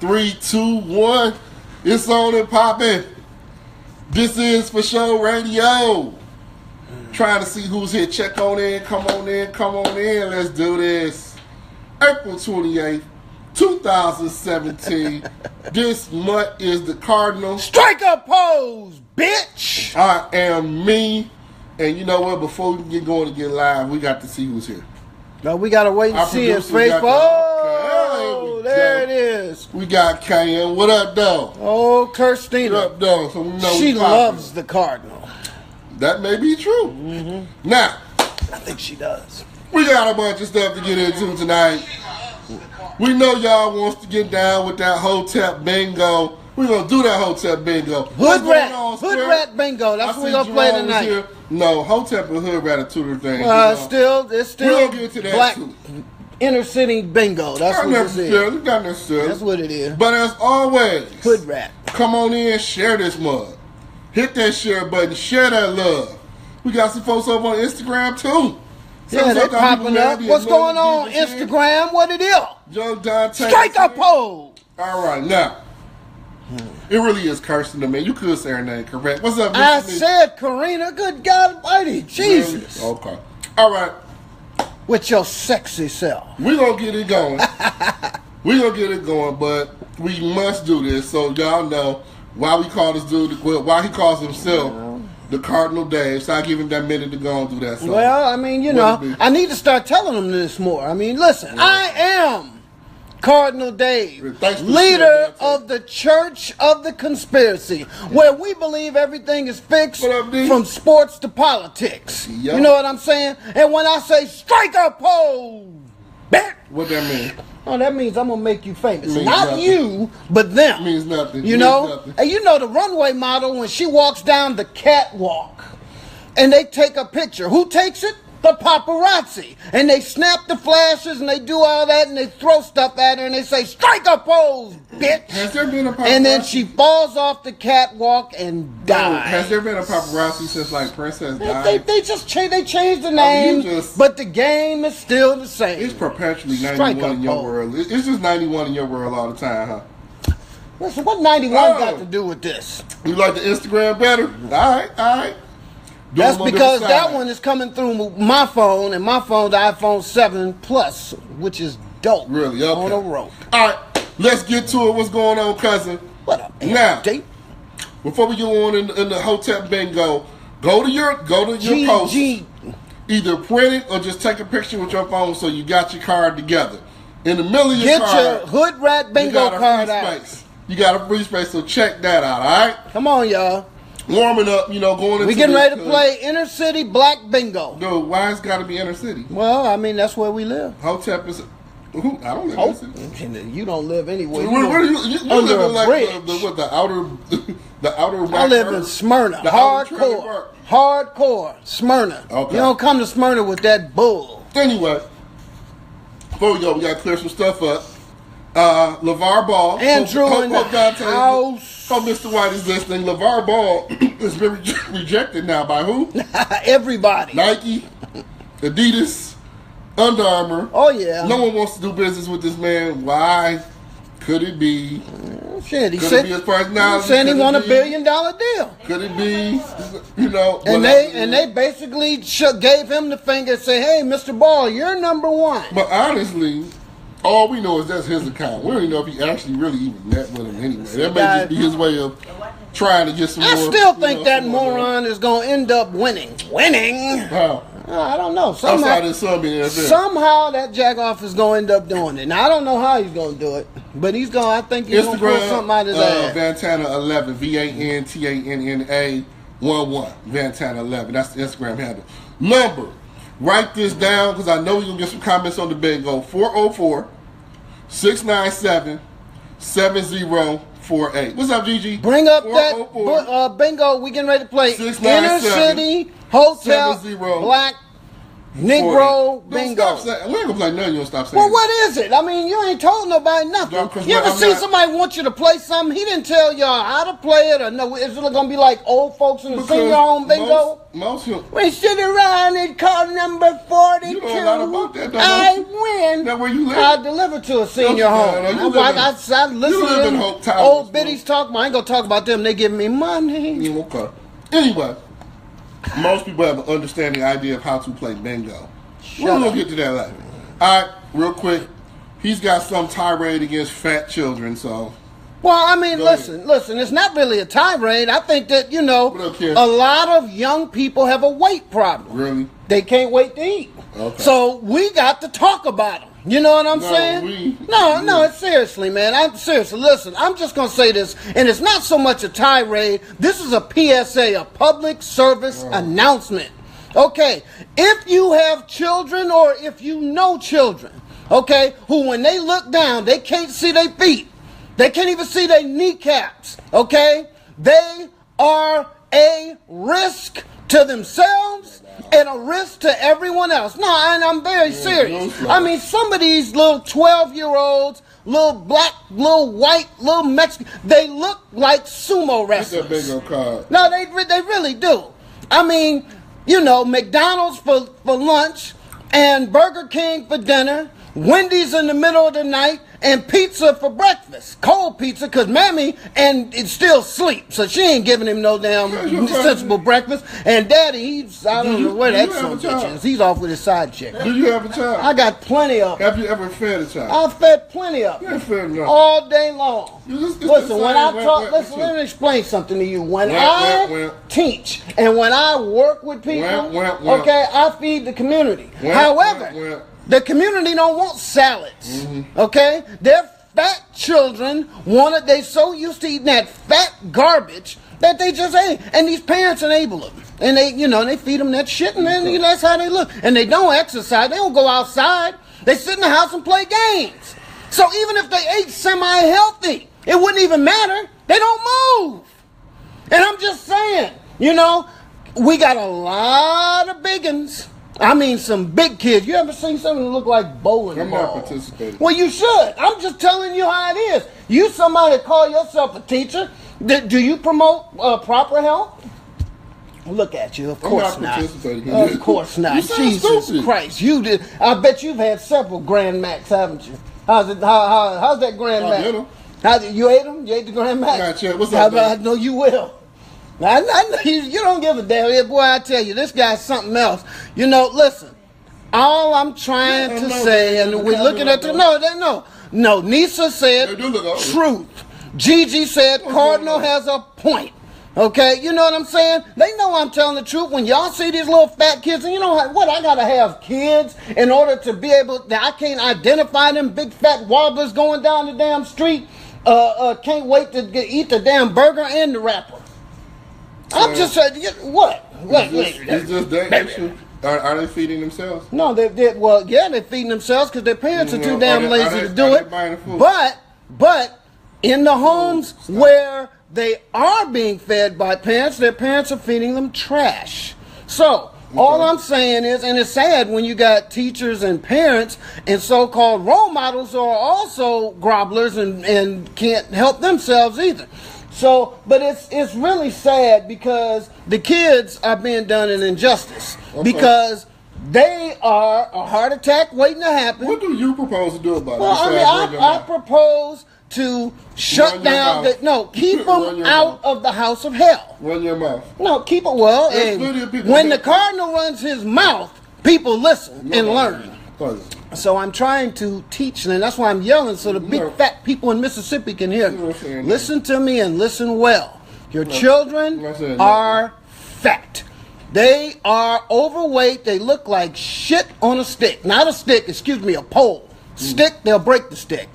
3, 2, 1. It's on and popping. This is FShoRadio. Trying to see who's here. Check on in. Come on in. Come on in. Let's do this. April 28th, 2017. This month is the Cardinal. Strike up pose, bitch! I am me. And you know what? Before we get going to get live, we got to see who's here. No, we gotta wait and see his face. Oh, there it is. We got Cayenne. What up, though? Oh, Kirstina. What up, though? So we know she loves the Cardinal. That may be true. Mm-hmm. Now, I think she does. We got a bunch of stuff to get into tonight. We know y'all wants to get down with that Hotep bingo. We're going to do that Hotep bingo. Hood rat bingo. That's what we're going to play tonight. Here. No, Hotep and Hood rat are two different things. It's still we're gonna get to that black too. Inner city bingo. That's what it is. Not necessarily. That's what it is. But as always, hood rat. Come on in, share this mug. Hit that share button, share that love. We got some folks over on Instagram too. Yeah, they popping up. What's going on Instagram? What it is? Joe Dante. Strike up pole. All right, now. It really is cursing to me. You could say her name correct. What's up, Miss I said Karina. Good God Almighty. Jesus. Really? Okay. All right. With your sexy self. We're going to get it going. We're going to get it going, but we must do this so y'all know why we call this dude, why he calls himself the Cardinal Dave. So I give him that minute to go and do that. So well, I mean, you know, I need to start telling him this more. I mean, listen, I am Cardinal Dave, leader of the Church of the Conspiracy, where we believe everything is fixed from sports to politics. Yep. You know what I'm saying? And when I say strike a pose, what that mean? Oh, that means I'm gonna make you famous. Not you, but them. Means nothing. You know? And you know the runway model when she walks down the catwalk and they take a picture. Who takes it? The paparazzi. And they snap the flashes and they do all that and they throw stuff at her and they say, strike a pose, bitch. Has there been a paparazzi? And then she falls off the catwalk and dies. Has there been a paparazzi since like Princess died? They just changed the name, but the game is still the same. It's perpetually 91 in your world. It's just 91 in your world all the time, huh? Listen, what 91 got to do with this? You like the Instagram better? All right. That's because that one is coming through my phone, and my phone's the iPhone 7 Plus, which is dope. Really? Okay. On a rope. All right, let's get to it. What's going on, cousin? What up? Now, before we go on in the Hotep bingo, go to your post. Either print it or just take a picture with your phone so you got your card together. In the middle of your card, get your hood rat bingo card out. You got a free space, so check that out. All right. Come on, y'all. Warming up, you know, going into we getting ready to play inner city black bingo. Dude, why it's got to be inner city? Well, I mean, that's where we live. Hotep is... I don't live in the city. You don't live anywhere. You live in like the outer... I live in Smyrna. Hardcore Smyrna. Okay. You don't come to Smyrna with that bull. Anyway, before we go, we got to clear some stuff up. LaVar Ball. Andrew in the house. Oh, Mr. White is listening. LaVar Ball has been rejected now by who? Everybody. Nike, Adidas, Under Armour. Oh, yeah. No one wants to do business with this man. Why? Could it be? Shit, he said, his personality? He said he won $1 billion deal. Could it be? You know. And they basically gave him the finger and said, hey, Mr. Ball, you're number one. But honestly... all we know is that's his account. We don't even know if he actually really even met with him anyway. That may just be his way of trying to get some more. I still think that moron is going to end up winning. Winning? How? I don't know. Somehow that jackoff is going to end up doing it. Now, I don't know how he's going to do it, but he's going. I think he's going to pull something out of his ass. Vantana 11, VANTANNA 11, Vantana 11. That's the Instagram handle. Number. Write this down because I know you're going to get some comments on the bingo. 404-697-7048. What's up, Gigi? Bring up that bingo. We getting ready to play Inner City Hotep Black Negro bingo. We ain't gonna play nothing. You'll stop saying. Well, what is it? I mean, you ain't told nobody nothing. You ever see somebody want you to play something? He didn't tell y'all how to play it, or no? Is it gonna be like old folks in the senior home bingo? Most we sit around and call number 42. You know a lot about that, don't I you? win. That where you live? I deliver to a senior home. I listen to them old biddies talk. I ain't gonna talk about them. They give me money. Okay. Anyway. Most people have an understanding idea of how to play bingo. We're going to get to that later. All right, real quick. He's got some tirade against fat children, so... Well, I mean, listen. It's not really a tirade. I think that, a lot of young people have a weight problem. Really? They can't wait to eat. Okay. So we got to talk about them. You know what I'm saying? No, it's seriously, man. Seriously, listen, I'm just going to say this, and it's not so much a tirade. This is a PSA, a public service announcement. Okay, if you have children or if you know children, okay, who when they look down, they can't see their feet. They can't even see their kneecaps, okay? They are a risk to themselves and a risk to everyone else. No, and I'm very serious. I mean, some of these little 12-year-olds, little black, little white, little Mexican, they look like sumo wrestlers. That's a big card. No, they really do. I mean, McDonald's for lunch and Burger King for dinner, Wendy's in the middle of the night, and pizza for breakfast. Cold pizza, because Mammy it's still asleep, so she ain't giving him no damn sensible breakfast. And Daddy, I don't know where that son bitch is. He's off with his side chick. Do you have a child? I got plenty of them. Have you ever fed a child? I've fed plenty of them. All day long. Listen, when I talk, let me explain something to you. When I teach and when I work with people, okay, I feed the community. However, the community don't want salads, okay? Their fat children they so used to eating that fat garbage that they just ate. And these parents enable them. And they feed them that shit, and then that's how they look. And they don't exercise. They don't go outside. They sit in the house and play games. So even if they ate semi-healthy, it wouldn't even matter. They don't move. And I'm just saying, we got a lot of biggins. I mean, some big kids. You ever seen something that look like bowling balls? I'm not participating. Well, you should. I'm just telling you how it is. You somebody call yourself a teacher. Do you promote proper health? Look at you. Of course not. Of course not. Jesus Christ. You did. I bet you've had several Grand Macs, haven't you? How's that Grand Mac? You ate them? You ate the Grand Mac? What's up, I know you will. I know you don't give a damn. Boy, I tell you, this guy's something else. Listen, all I'm trying to say, and we're looking at no, Nisa said truth. Gigi said Cardinal has a point. Okay, you know what I'm saying? They know I'm telling the truth. When y'all see these little fat kids, and you know what? I gotta have kids in order to be able. I can't identify them big fat wobblers going down the damn street. Can't wait to eat the damn burger and the wrapper. I'm just saying, what? It's just that issue. Are they feeding themselves? No, they're feeding themselves because their parents are too damn lazy to do it. But in the homes where they are being fed by parents, their parents are feeding them trash. So all I'm saying is, and it's sad when you got teachers and parents and so-called role models who are also grobblers and can't help themselves either. So, but it's really sad because the kids are being done an injustice because they are a heart attack waiting to happen. What do you propose to do about it? Well, I propose to shut down keep them out of the house of hell. Run your mouth. No, keep it when the Cardinal runs his mouth, people listen and learn. So I'm trying to teach, and that's why I'm yelling so the big fat people in Mississippi can hear me. Listen to me and listen well. Your children are fat. They are overweight. They look like shit on a stick. Not a stick, a pole. Stick, they'll break the stick.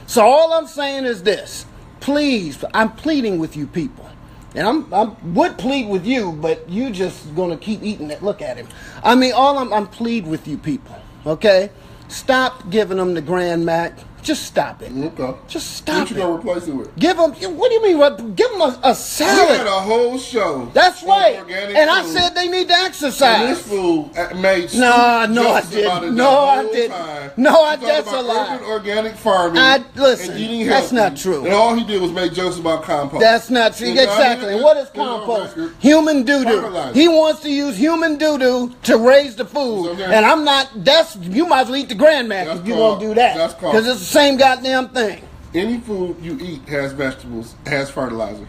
So all I'm saying is this. Please, I'm pleading with you people. And I would plead with you, but you just going to keep eating it. Look at him. I mean, I'm plead with you people, okay? Stop giving them the Grand Mac. Just stop it. Okay. Just stop What you gonna replace it with? Give them. What do you mean? Give them a salad. We had a whole show. That's right. And I food. said they need to exercise. And this food made no, I didn't. No, I didn't. No, that's a lie. Organic farming. Listen, and eating that's healthy, not true. And all he did was make jokes about compost. That's not true. Exactly. What is compost? Human doo-doo. He wants to use human doo-doo to raise the food. And I'm not. You might as well eat the grandma if you won't do that. Because it's the same goddamn thing. Any food you eat has vegetables, has fertilizer.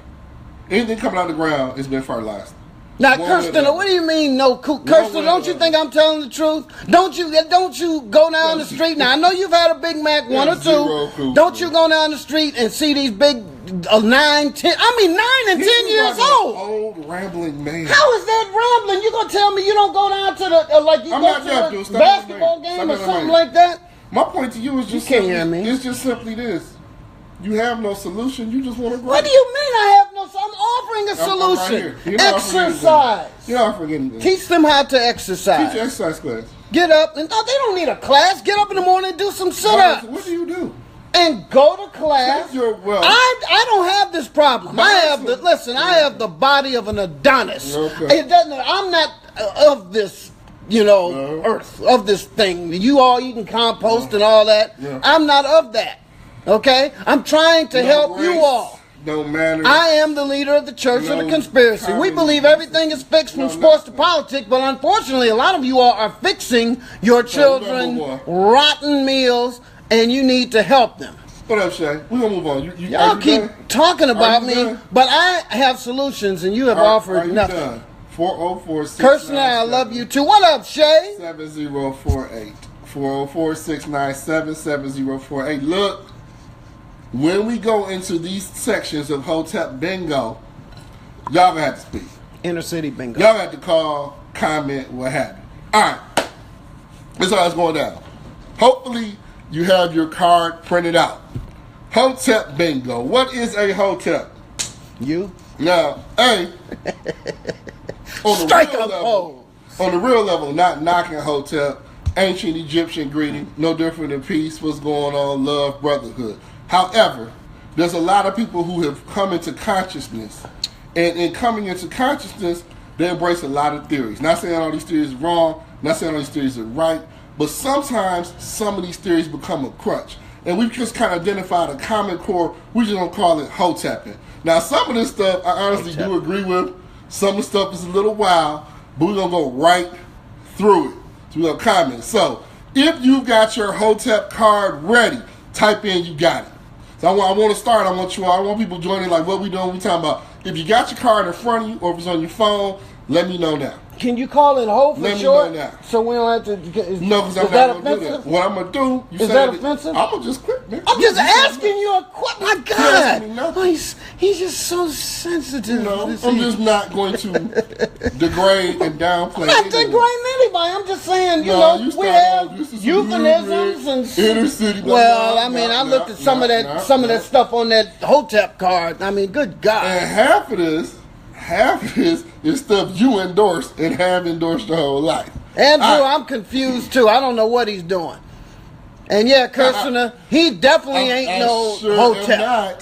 Anything coming out of the ground has been fertilized. Now, Kirsten, what do you mean no? Kirsten, don't you think I'm telling the truth? Don't you go down the street? Now, I know you've had a Big Mac, one or two. Don't you go down the street and see these big 9 and 10 years old. Old rambling man. How is that rambling? You gonna tell me you don't go down to the basketball game or something like that? My point to you is just it's just simply this. You have no solution. You just want to grow. What do you mean I have no solution? I'm offering a solution. Exercise. You're offering anything. Teach them how to exercise. Teach exercise class. Get up. And they don't need a class. Get up in the morning and do some sit-ups. What do you do? And go to class. I don't have this problem. I have the body of an Adonis. Okay. I'm not of this, earth, of this thing. You all eating compost and all that. Yeah. I'm not of that. Okay? I'm trying to help you all. No matter. I am the leader of the Church of the Conspiracy. We believe everything is fixed from sports to politics, but unfortunately, a lot of you all are fixing your children rotten meals, and you need to help them. What up, Shay? We're going to move on. Y'all keep talking about me, but I have solutions, and you have offered nothing. Done? 404-697. Kirsten, I love you too. What up, Shay? 7048. 404-697-7048. Look. When we go into these sections of Hotep Bingo, y'all gonna have to speak. Inner City Bingo. Y'all have to call, comment, what have you. Alright. This is how it's going down. Hopefully, you have your card printed out. Hotep Bingo. What is a Hotep? You? Now, on the real level, not knocking Hotep, ancient Egyptian greeting, no different than peace, what's going on, love, brotherhood. However, there's a lot of people who have come into consciousness, and in coming into consciousness, they embrace a lot of theories. Not saying all these theories are wrong, not saying all these theories are right, but sometimes some of these theories become a crutch. And we've just kind of identified a common core, we just don't call it Hoteping. Now, some of this stuff I honestly do agree with. Some of the stuff is a little wild, but we're going to go right through it. So we're going to comment. So, if you've got your Hotep card ready, type in you got it. So I want to start. I want people joining like what we doing. We talking about if you got your card in front of you or if it's on your phone, let me know now. Can you call it Ho for let short? Me know now. So we don't have to. No, because I'm not going to do that. What I'm going to do, is that offensive? I'm going to just quit, man. I'm just asking you a question. My God. Oh, he's just so sensitive. No, I'm just not going to degrade and downplay. I'm not degrading anybody. I'm just saying, we have euphemisms and inner city. Well, I mean, I looked at some of that stuff on that Hotep card. I mean, good God. And half of this is stuff you endorsed and have endorsed your whole life. Andrew, I'm confused too. I don't know what he's doing. And yeah, Kirsten, he definitely ain't no Hotep.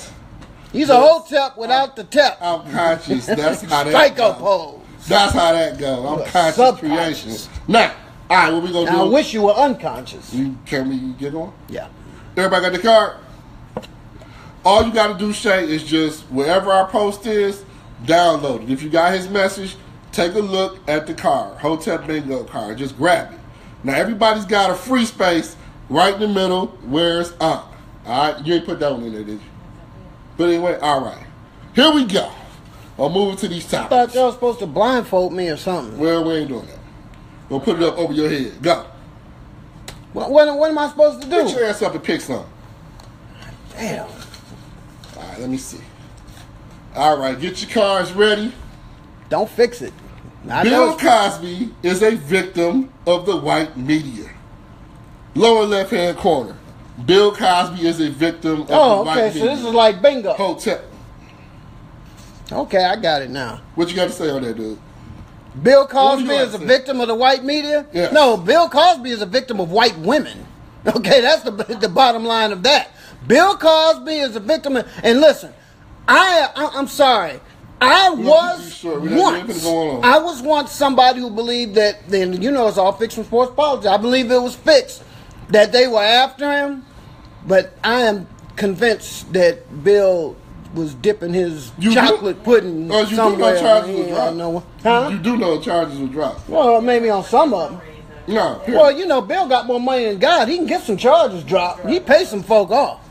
He's a Hotep without the tep. I'm conscious. That's how that Psycho pose. That's how that goes. I'm conscious creation. Now, all right, what we gonna do? I wish you were unconscious. Can we get on? Yeah. Everybody got the card? All you got to do, Shay, is just wherever our post is, download it. If you got his message, take a look at the card. Hotep Bingo card. Just grab it. Now, everybody's got a free space right in the middle where it's on. All right? You ain't put that one in there, did you? But anyway, all right. Here we go. I'll move to these topics. I thought y'all was supposed to blindfold me or something. Well, we ain't doing that. We'll put it up over your head. Go. What am I supposed to do? Put your ass up and pick something. Damn. All right, let me see. All right, get your cards ready. Don't fix it. Bill Cosby is a victim of the white media. Lower left-hand corner. Bill Cosby is a victim of the white media. So this is like bingo. Hotep. Okay, I got it now. What you got to say on that, dude? Bill Cosby is a victim of the white media? Yes. No, Bill Cosby is a victim of white women. Okay, that's the bottom line of that. Bill Cosby is a victim. And listen, I'm sorry. I was once somebody who believed that, then it's all fiction, sports, politics. I believe it was fixed, that they were after him, but I am convinced that Bill was dipping his chocolate pudding somewhere. You do know charges were dropped. Well, maybe on some of them. No. Well, Bill got more money than God. He can get some charges dropped. He pays some folk off.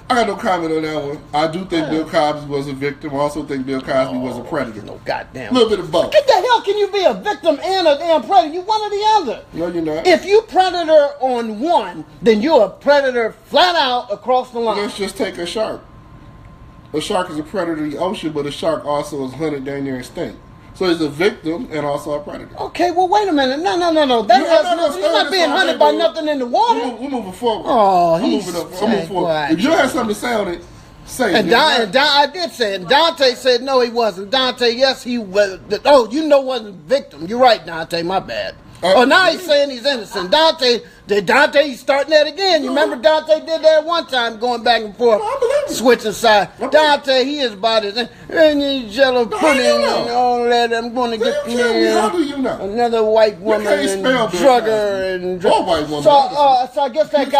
I got no comment on that one. I do think Bill Cosby was a victim. I also think Bill Cosby was a predator. No goddamn. A little bit of both. What the hell can you be a victim and a damn predator? You one or the other. No, you're not. If you predator on one, then you're a predator flat out across the line. Let's just take a shark. A shark is a predator in the ocean, but a shark also is hunted down near extinct. So he's a victim and also a predator. Okay, well, wait a minute. No. He's not being hunted by nothing in the water. We're moving forward. Oh, I'm moving forward. If you had something to say on it, say it. And I did say it. Dante said no, he wasn't. Dante, yes, he was. Wasn't victim. You're right, Dante. My bad. Now he's saying he's innocent. Dante, he's starting that again. You remember Dante did that one time, going back and forth, switching sides. Dante, he is about his and jello pudding and all that. I'm going to get how do you know? Another white woman and drug her and white woman. So I guess that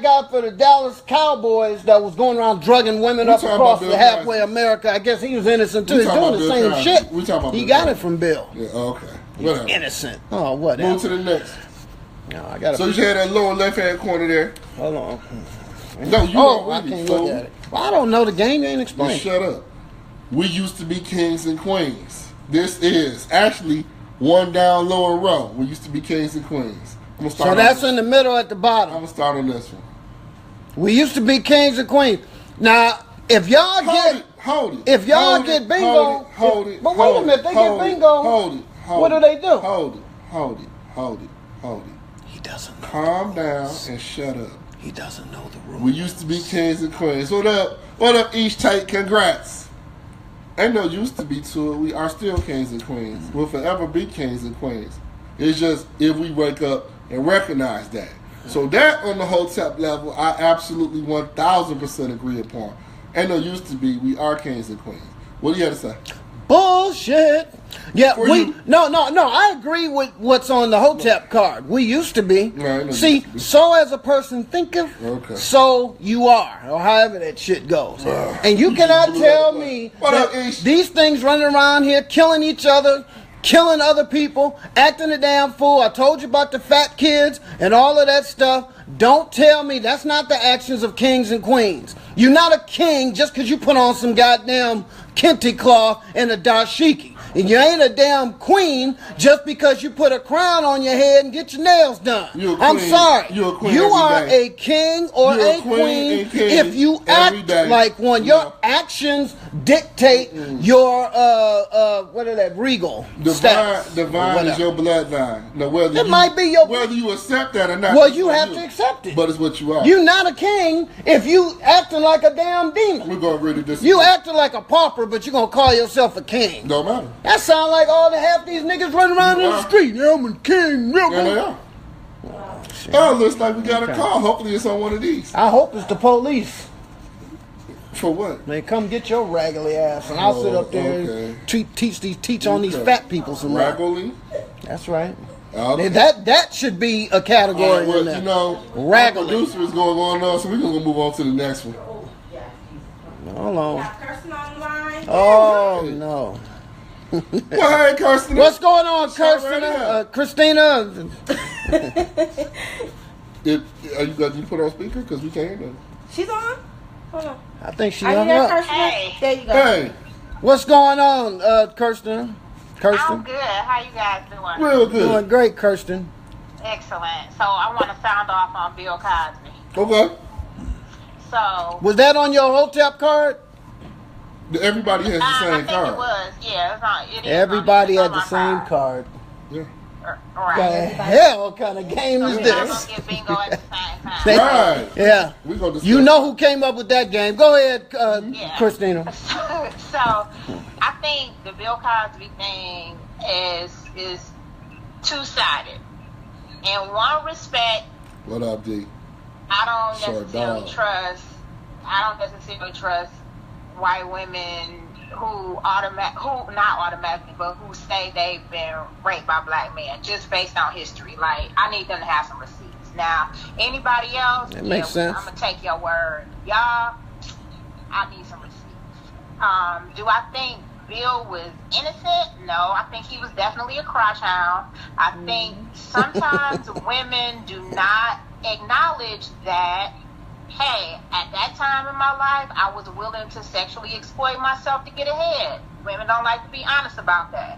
guy for the Dallas Cowboys that was going around drugging women up across the halfway America. I guess he was innocent too. He's doing the same shit. He got it from Bill. Yeah. Okay. Whatever. Innocent. Oh, whatever. Move to the next. No, I got. So you had that lower left-hand corner there. Hold on. No, I can't look at it. Well, I don't know the game. You ain't explained. Shut up. We used to be kings and queens. This is actually one down lower row. We used to be kings and queens. So that's in the middle at the bottom. I'm gonna start on this one. We used to be kings and queens. Now, if y'all get bingo, but wait a minute, they get bingo. What do they do? Hold it. He doesn't know. Calm down and shut up. He doesn't know the rules. We used to be kings and queens. What up, East Tate? Congrats. Ain't no used to be to it. We are still kings and queens. We'll forever be kings and queens. It's just if we wake up and recognize that. So that on the Hotep level, I absolutely 1,000% agree upon. Ain't no used to be. We are kings and queens. What do you have to say? Bullshit. Yeah, no. I agree with what's on the Hotep card. We used to be. See, so as a person thinketh, so you are, or however that shit goes. And you cannot tell me that these things running around here killing each other, killing other people, acting a damn fool. I told you about the fat kids and all of that stuff. Don't tell me that's not the actions of kings and queens. You're not a king just because you put on some goddamn kente cloth and a dashiki. And you ain't a damn queen just because you put a crown on your head and get your nails done. I'm sorry. You're a queen. You are a king or a queen if you act like one. Your actions dictate your regal status. Divine is your bloodline. Now, might be your whether you accept that or not. Well, you have to accept it. But it's what you are. You're not a king if you acting like a damn demon. We're gonna really disagree. You acting like a pauper, but you're gonna call yourself a king. Don't matter. That sound like all the half these niggas running around in the street. Yeah, I'm a king. Yeah, they are. Oh, looks like we got a call. Hopefully it's on one of these. I hope it's the police. For what? They come get your raggedy ass, and I'll sit up there and teach on these fat people some raggedy. That's right. Okay. That should be a category. Well, you know, our producer is going on now, so we're gonna move on to the next one. Hold on. Oh no. Well, hey, Kirsten. What's going on, Christina? You put on speaker because we can't hear them. She's on. Hold on. I think she hung up. Hey, there you go. Hey, what's going on, Kirsten? I'm good. How you guys doing? Real good. Doing great, Kirsten. Excellent. So I want to sound off on Bill Cosby. Okay. So was that on your Hotep card? Everybody has the same I think card. It was. Yeah, it is. Everybody had the same card. Yeah. Right. The hell kind of game is this? I'm gonna get bingo at the same time. Right. Yeah. We gonna you know who came up with that game. Go ahead, Christina. So I think the Bill Cosby thing is two-sided. In one respect, What up, D? I don't necessarily trust white women who not automatically, but who say they've been raped by black men just based on history. Like, I need them to have some receipts. Now, anybody else, that makes sense. I'm gonna take your word, y'all. I need some receipts. Do I think Bill was innocent? No, I think he was definitely a crotch hound. I think sometimes women do not acknowledge that, hey, at that time in my life, I was willing to sexually exploit myself to get ahead. Women don't like to be honest about that.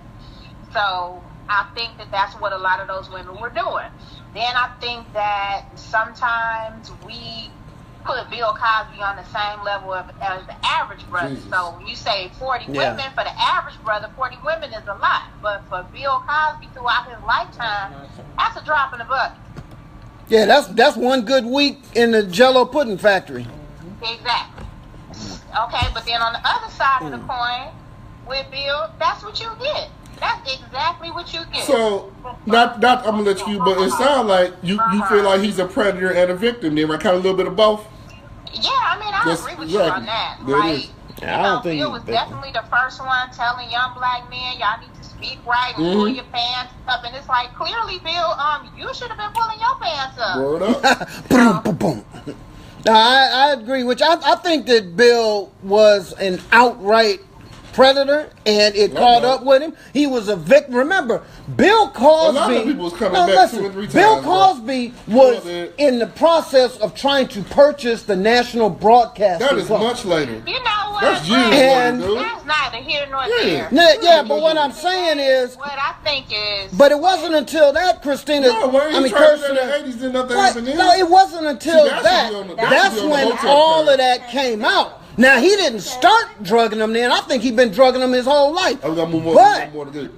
So I think that that's what a lot of those women were doing. Then I think that sometimes we put Bill Cosby on the same level as the average brother. Jesus. So when you say 40 women, for the average brother, 40 women is a lot. But for Bill Cosby throughout his lifetime, that's a drop in the bucket. Yeah, that's one good week in the Jell-O pudding factory. Exactly. Okay, but then on the other side of the coin, with Bill, that's what you get. That's exactly what you get. So, not I'm gonna let you, but it sounds like you feel like he's a predator and a victim. Then, right? Kind of a little bit of both. Yeah, I mean, I agree with you on that. Like, I don't think Bill was definitely the first one telling young black men, y'all need to speak right and pull your pants up. And it's like, clearly, Bill, you should have been pulling your pants up. Word up. Boom, boom, boom. No, I agree, which I think that Bill was an outright predator, and it caught up with him. He was a victim. Remember, Bill Cosby. A lot of people was coming back 2 or 3 times. Bill Cosby was in the process of trying to purchase the National Broadcasting That is much later. You know what? That's years later, dude. That's neither here nor there. Yeah, but what I'm saying is, what I think is, but it wasn't until that, Christina. No, I mean, Kirsten, in the 80s, did nothing happen then. No, it wasn't until That's when all of that came out. Now, he didn't start drugging them then. I think he'd been drugging them his whole life. But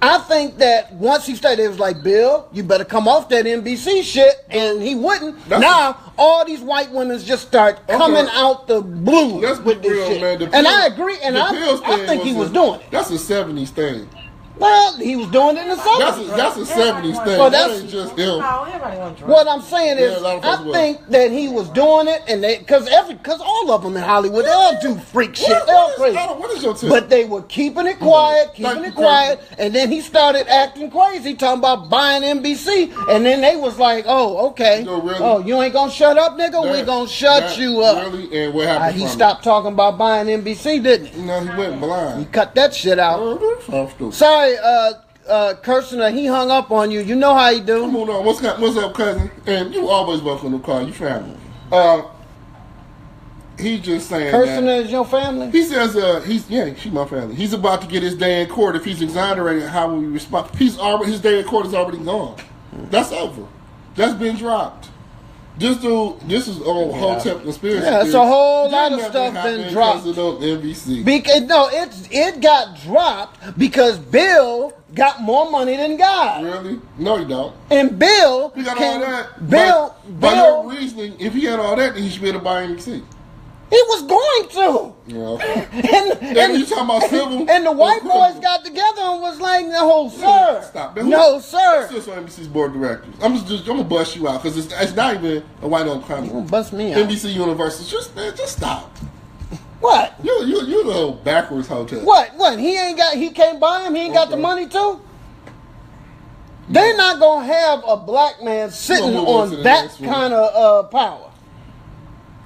I think that once he started, it was like, Bill, you better come off that NBC shit. And he wouldn't. Now, all these white women just start coming out the blue with this shit. And I agree. And I think he was doing it. That's a 70s thing. Well, he was doing it in the 70s. That's a 70s thing. Well, that ain't just him. What I'm saying is, I think that he was doing it, and because all of them in Hollywood, they all do freak shit. They're all crazy. What is your tip? But they were keeping it quiet, and then he started acting crazy, talking about buying NBC, and then they was like, oh, okay. No, really? Oh, you ain't gonna shut up, nigga? We gonna shut you up. Really? And what happened He stopped talking about buying NBC, didn't he? No, he went blind. He cut that shit out. Sorry, Kirsten, he hung up on you. You know how he do. Come on, what's up, cousin? And you always welcome to call. You family. He's just saying Kirsten is your family? He says she's my family. He's about to get his day in court. If he's exonerated, how will we respond? His day in court is already gone. That's over. That's been dropped. This is on Hotep conspiracy. Yeah, it's a whole lot of stuff been dropped. NBC. It got dropped because Bill got more money than God. Really? No, he don't. And Bill, he got all that. By your reasoning, if he had all that, then he should be able to buy NBC. He was going to. Yeah. and you talking about civil? And the white boys got together and was like, "No, sir. Stop. No, sir." Still on NBC's board of directors. I'm gonna bust you out because it's not even a white-owned company. You gonna bust me out? NBC Universal. Just stop. What? You little backwards hotel. What? He can't buy him. He ain't got the money too. They're not gonna have a black man sitting on that kind of power.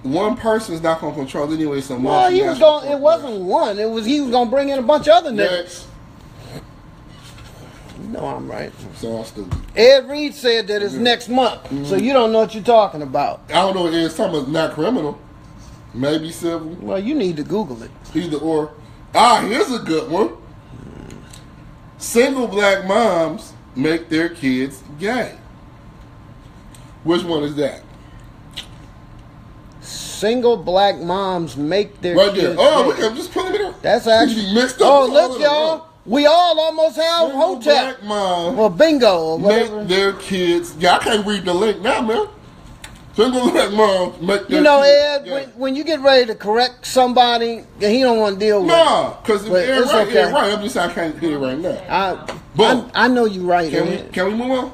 One person's not gonna control it anyway. So he was going. It wasn't one. He was gonna bring in a bunch of other niggas. You know I'm right. So stupid. Ed Reed said that it's next month, so you don't know what you're talking about. I don't know what it is. Something not criminal. Maybe civil. Well, you need to Google it. Either or. Here's a good one. Single black moms make their kids gay. Which one is that? Single black moms make their kids gay. Look, I'm just pulling it up. That's actually mixed up. Look, y'all. We all almost have Hotep. Black mom or bingo or whatever. Make their kids. Yeah, I can't read the link now, man. Single black moms make their kids. Ed, when you get ready to correct somebody, he don't want to deal with it. Nah, because it's right. I'm just saying I can't hit it right now. I know you right. Can we move on?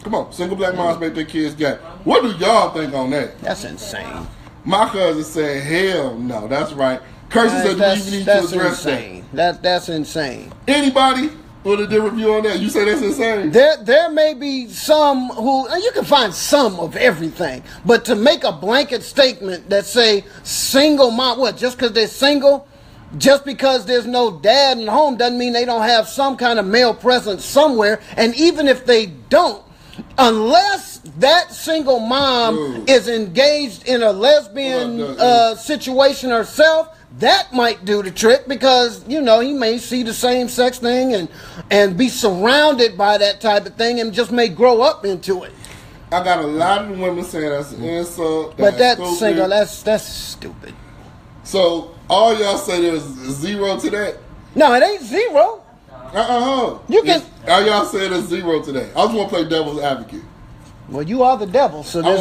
Come on. Single black moms make their kids gay. What do y'all think on that? That's insane. My cousin said, hell no. That's right. Curses said you need to address insane. That's insane. Anybody with a different view on that? You say that's insane? There may be some who, and you can find some of everything, but to make a blanket statement that say single mom, what, just because they're single, just because there's no dad in the home doesn't mean they don't have some kind of male presence somewhere. And even if they don't, unless that single mom is engaged in a lesbian situation herself, that might do the trick, because, you know, he may see the same sex thing and be surrounded by that type of thing and just may grow up into it. I got a lot of women saying that's an insult. But that's single, that's stupid. So all y'all say there's zero to that? No, it ain't zero. You can. All y'all saying there's zero to that? I just want to play devil's advocate. Well, you are the devil, so that's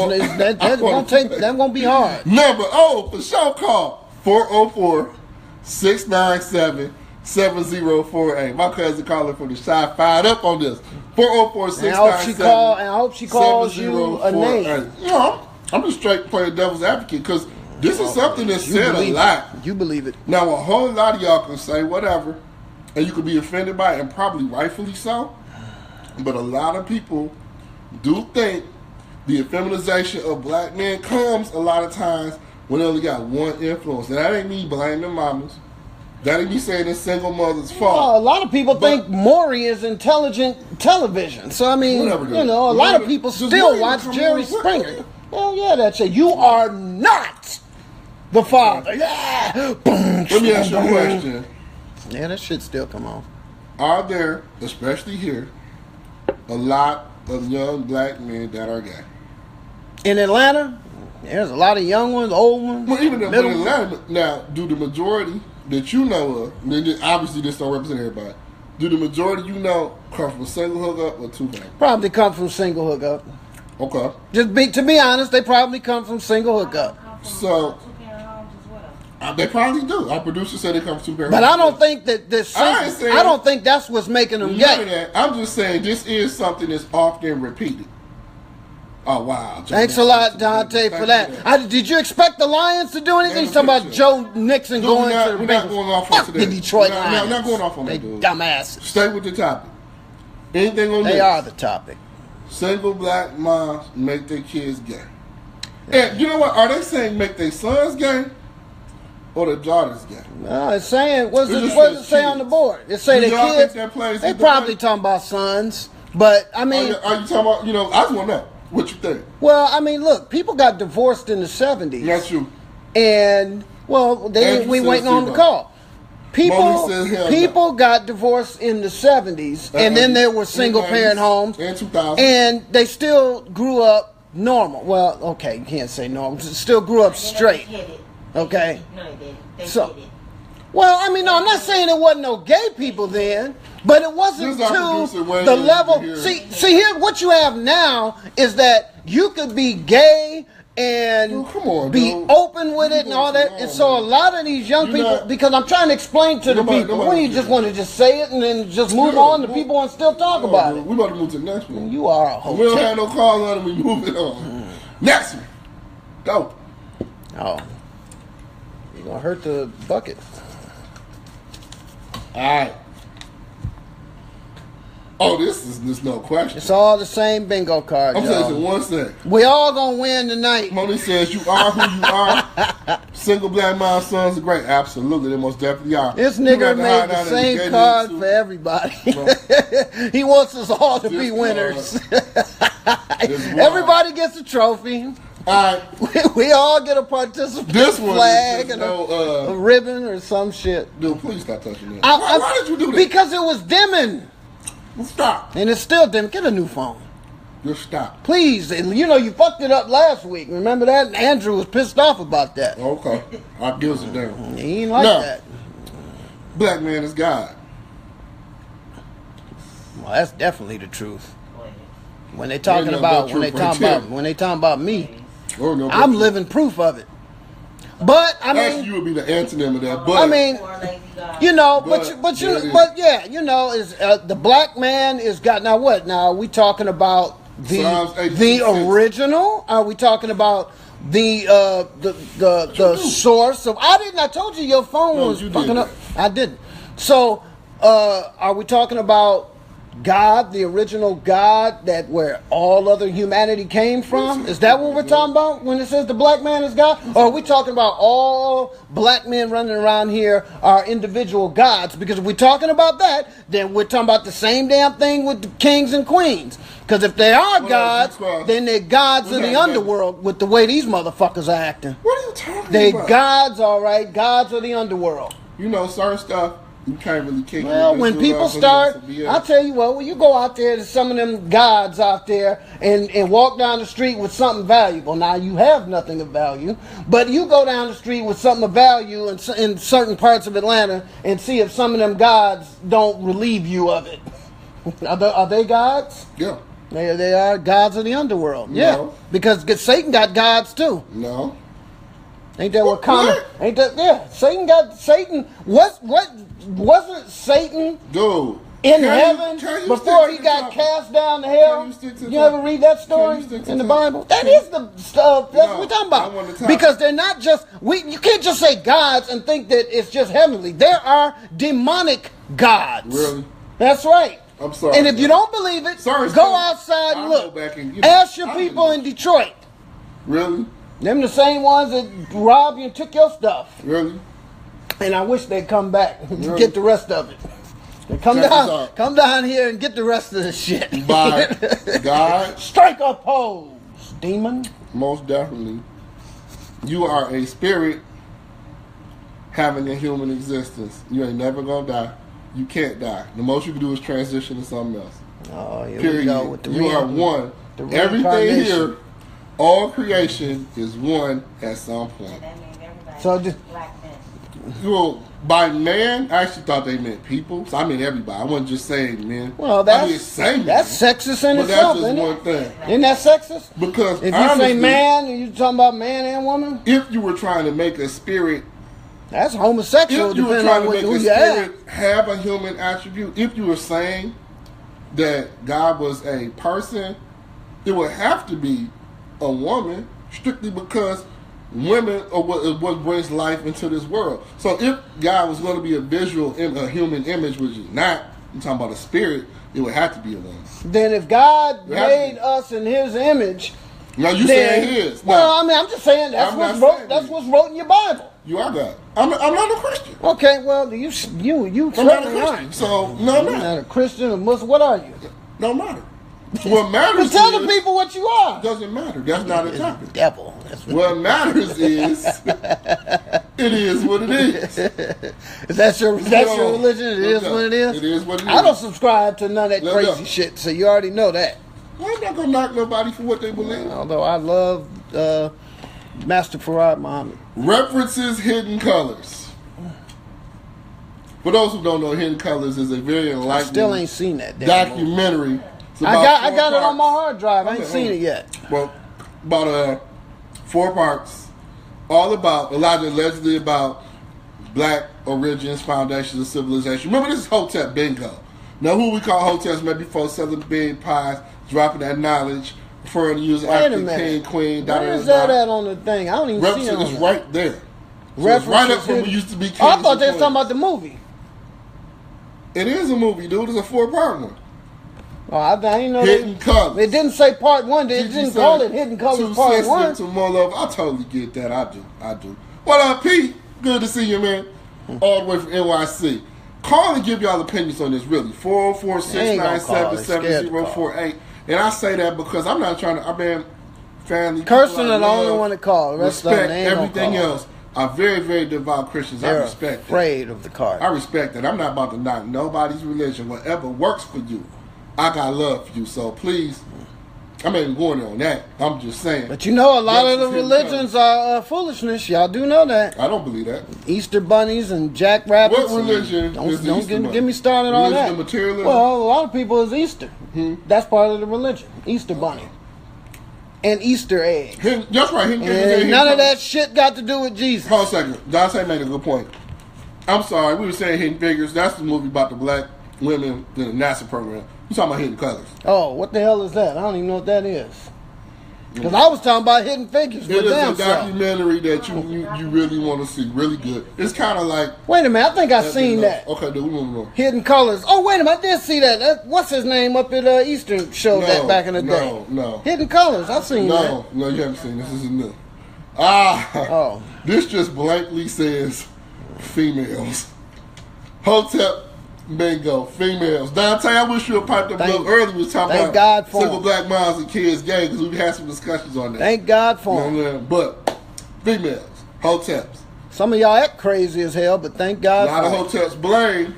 gonna be hard. Number for sure, call 404-697-7048. My cousin calling from the shop, fired up on this. 404-697-7048. I hope she calls you a name. You know, I'm just straight playing devil's advocate, because this is something that's said a lot. You believe it. Now, a whole lot of y'all can say whatever, and you could be offended by it, and probably rightfully so. But a lot of people do think the effeminization of black men comes a lot of times when they only got one influence. And that ain't me blaming mamas. That ain't me saying it's single mother's fault. Well, a lot of people think Maury is intelligent television. So, I mean, you know, a lot of people still watch Jerry Springer. Well, yeah, that's it. You are not the father. Yeah. Let me ask you a question. Yeah, that shit still come on. Are there, especially here, a lot of young black men that are gay? In Atlanta, there's a lot of young ones, old ones. Well, even in Atlanta, now, do the majority that you know of, obviously this don't represent everybody, do the majority you know come from a single hookup or two family? Probably come from single hookup. Okay. To be honest, they probably come from single hookup. So, they probably do. Our producer said they come from two parents. But I don't think that this. I don't think that's what's making them gay. I'm just saying this is something that's often repeated. Oh wow! Thanks a lot, Dante, for that. Did you expect the Lions to do anything? He's talking about Joe Nixon going to the Bengals. Going off Fuck the Detroit Lions. I'm not going off on that, dude. Dumbasses. Stay with the topic. Anything on this? They are the topic. Single black moms make their kids gay. And you know what? Are they saying make their sons gay? Or the daughters gay? No, it's saying, what does it say on the board? It say the kids, they probably talking about sons, but I mean... Are you talking about, I just want to know what you think. Well, I mean, look, people got divorced in the 70s. That's true. And, well, we waiting on the call. People got divorced in the 70s, and then there were single-parent homes. And 2000. And they still grew up normal. Well, okay, you can't say normal. Still grew up straight. Okay. No, they didn't. They did it. Well, I mean, no, I'm not saying there wasn't no gay people then, but it wasn't to the level. See, here, what you have now is that you could be gay and be open with it and all that. And so a lot of these young people, because I'm trying to explain to the people, we just want to just say it and then just move on to people and still talk about it. We about to move to the next one. You are a Hotep. We don't have no calls on it, we move it on. Next one. Go. Oh. You're going to hurt the bucket. All right. Oh, this is no question. It's all the same bingo card, I'm saying one thing. We all going to win tonight. Moni says you are who you are. Single black mom sons are great. Absolutely. They most definitely are. This nigga made the same card for everybody. He wants us all to be winners. Everybody gets a trophy. All right. We all get a participant flag and a ribbon or some shit. Dude, please stop touching that. Why did you do that? Because it was dimming. Well, stop. And it's still dimming. Get a new phone. Just stop. Please. And you fucked it up last week. Remember that? And Andrew was pissed off about that. Okay. I gives it down. He ain't like that. Black man is God. Well, that's definitely the truth. When they talking about me, I'm living proof of it. But I mean, you would be the antonym of that. But I mean, is the black man is got now what? Now we talking about the original? Are we talking about the source of? I told you your phone was fucking up. I didn't. So, are we talking about God, the original God, that where all other humanity came from? Is that what we're talking about when it says the black man is God? Or are we talking about all black men running around here are individual gods? Because if we're talking about that, then we're talking about the same damn thing with the kings and queens. Because if they are gods, then they're gods of the underworld with the way these motherfuckers are acting. What are you talking about? They gods, all right, gods of the underworld. You know, certain stuff. You can't really kick. Well, when people start, I'll tell you what, when you go out there to some of them gods out there and walk down the street with something valuable. Now, you have nothing of value, but you go down the street with something of value in certain parts of Atlanta and see if some of them gods don't relieve you of it. Are they gods? Yeah. They are gods of the underworld. No. Yeah. Because Satan got gods too. No. Ain't that what Connor? Ain't that? Yeah, Satan. What wasn't Satan? Dude, in heaven before he got cast down to hell? You ever read that story in the Bible? That is the stuff. That's what we're talking about. Because they're not just you can't just say gods and think that it's just heavenly. There are demonic gods. Really? That's right. I'm sorry. And if you don't believe it, go outside and look. Ask your people in Detroit. Really? Them the same ones that robbed you and took your stuff. Really? And I wish they'd come back and get the rest of it. Come down here and get the rest of the shit. By God. Strike a pose, demon. Most definitely. You are a spirit having a human existence. You ain't never gonna die. You can't die. The most you can do is transition to something else. Oh, here period. We go with the you are one. Everything here, all creation is one at some point. So just well, by man, I actually thought they meant people. So I meant everybody. I wasn't just saying men. Well, that's sexist in itself. That's just one thing. Isn't that sexist? Because if you say man, you talking about man and woman. If you were trying to make a spirit, that's homosexual. If you were trying to make a spirit have a human attribute, if you were saying that God was a person, it would have to be a woman, strictly because women are what brings life into this world. So if God was going to be a visual, a human image, which is not, I'm talking about a spirit, it would have to be a woman. Then if God made us in His image, now you saying His? Well, I mean, I'm just saying that's what's wrote in your Bible. You are God. I'm not a Christian. Okay, well, you I'm not a Christian. So no, I'm not a Christian or Muslim. What are you? Don't matter. What matters tell the people what you are. Doesn't matter. That's not a topic. Devil. What matters is it is what it is. Is that your religion? It is what it is. It is what it is. I don't subscribe to none of that crazy shit, so you already know that. I'm not gonna knock nobody for what they believe. Although I love Master Farad Muhammad. References Hidden Colors. For those who don't know, Hidden Colors is a very enlightening. I still ain't seen that documentary. I got it on my hard drive. I ain't seen it yet. Well, about 4 parts, all about allegedly about Black origins, foundations of civilization. Remember, this is Hotep bingo. Now, who we call Hoteps maybe folks selling big pies, dropping that knowledge, referring to you as African king, queen. Where is that at on the thing? I don't even see it. It's right there. So it's right up from when we used to be kings. I thought they were talking about the movie. It is a movie, dude. It's a 4-part one. Oh, I didn't know Hidden Colors. It didn't say part 1. It didn't call it Hidden Colors part 1. To more love. I totally get that. I do. What up, Pete? Good to see you, man. All the way from NYC. Call and give y'all opinions on this, really. 404-697-7048. And I say that because I'm not trying to. I've been family. Kirsten are the only one to call. Respect everything else. Are very, very devout Christians. They're I respect afraid of the card. I respect that. I'm not about to knock nobody's religion. Whatever works for you, I got love for you. So please, I'm not even going on that. I'm just saying. But you know, a lot of the religions are foolishness. Y'all do know that. I don't believe that. Easter bunnies and jackrabbits. What religion is the Easter bunny? Get me started on that. Religion of materialism? Well, a lot of people is Easter. That's part of the religion. Easter bunny. And Easter eggs. That's right. And none of that shit got to do with Jesus. Hold a second. Dante made a good point. I'm sorry. We were saying Hidden Figures. That's the movie about the black women in the NASA program. You talking about Hidden Colors? Oh, what the hell is that? I don't even know what that is. Because I was talking about Hidden Figures. It is a documentary that you really want to see. Really good. It's kind of like... Wait a minute. I think I've seen that. Okay, then we move on. Hidden Colors. Oh, wait a minute. I did see that. What's his name up at Eastern showed that back in the day. No. Hidden Colors. I've seen that. No, you haven't seen this. This is new. Oh. This just blankly says females. Hotep. Bingo, females. Dante, I wish you had piped up a little early. We was talking about single black moms and kids gay because we had some discussions on that. Thank God for them. You know, but females, Hoteps. Some of y'all act crazy as hell, but thank God for them. A lot of Hoteps blame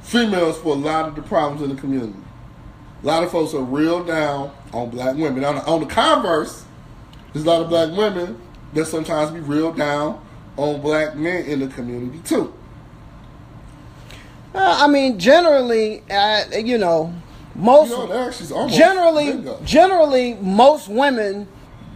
females for a lot of the problems in the community. A lot of folks are real down on black women. On the converse, there's a lot of black women that sometimes be real down on black men in the community too. I mean, generally, most generally most women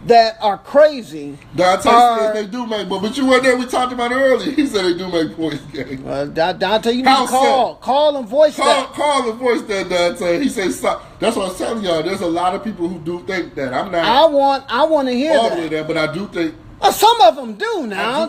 that are crazy. They do make, but you were there. We talked about it earlier. He said they do make boys gay. Dante, you need to call and voice that. Call and voice that, Dante. He says that's what I'm telling y'all. There's a lot of people who do think that. I'm not. I want to hear that, but I do think. Some of them do now.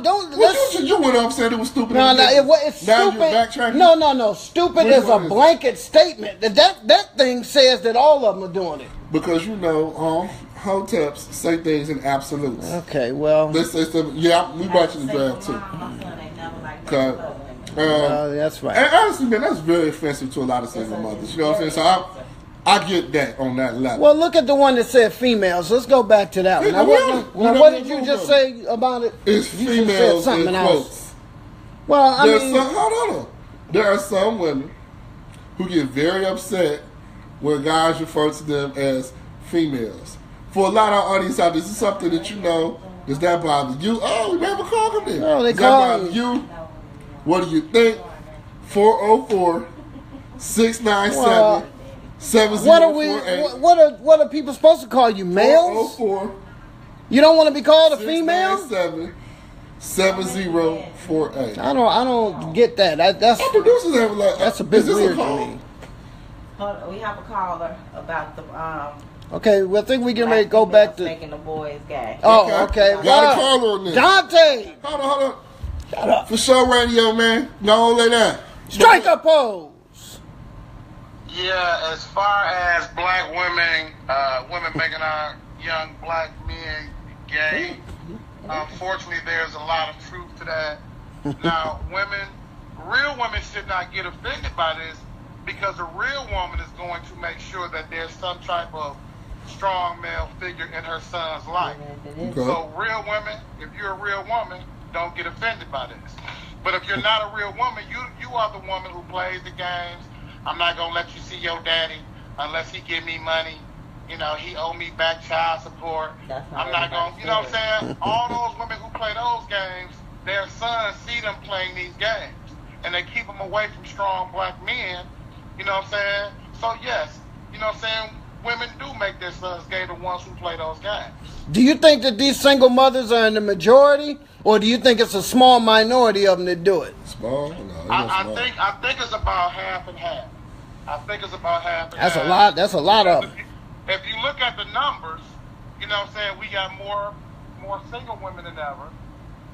You went up saying it was stupid. It's now stupid. You're backtracking? No. Stupid is a blanket statement. That thing says that all of them are doing it. Because Hoteps say things in absolutes. Okay, well. They say something. Yeah, we brought you the draft too. Okay. That's right. And honestly, man, that's very offensive to a lot of single mothers. You know what I'm saying? So I get that on that level. Well, look at the one that said females. Let's go back to that one. Now, what did you just say about it? It's females in quotes. Well, hold on. There are some women who get very upset when guys refer to them as females. For a lot of our audience out there, this is something that you know. Does that bother you? Oh, we never called them then. No, does that bother you? What do you think? 404-697 7048. What are people supposed to call you? Males? 404. You don't want to be called a female? 7048. I don't get that. That's our producers have that's a bit weird to me. Hold on, we have a caller about the Okay, well, I think we can ready to go back to making the boys gay. Oh, okay. Got a caller on this. Dante. Hold on. Shut up. FShoRadio Radio, man. No, lay down. Strike a pose. Yeah, as far as black women, women making our young black men gay, unfortunately, there's a lot of truth to that. Now, real women should not get offended by this because a real woman is going to make sure that there's some type of strong male figure in her son's life. Okay. So, real women, if you're a real woman, don't get offended by this. But if you're not a real woman, you are the woman who plays the games. I'm not going to let you see your daddy unless he give me money. You know, he owe me back child support. I'm not going to, you know what I'm saying? All those women who play those games, their sons see them playing these games. And they keep them away from strong black men. You know what I'm saying? So, yes, you know what I'm saying? Women do make their sons gay, the ones who play those games. Do you think that these single mothers are in the majority? Or do you think it's a small minority of them that do it? Small? No, I think it's about half and half. I think it's about half and half. That's a lot of them. If you look at the numbers, you know what I'm saying, we got more single women than ever,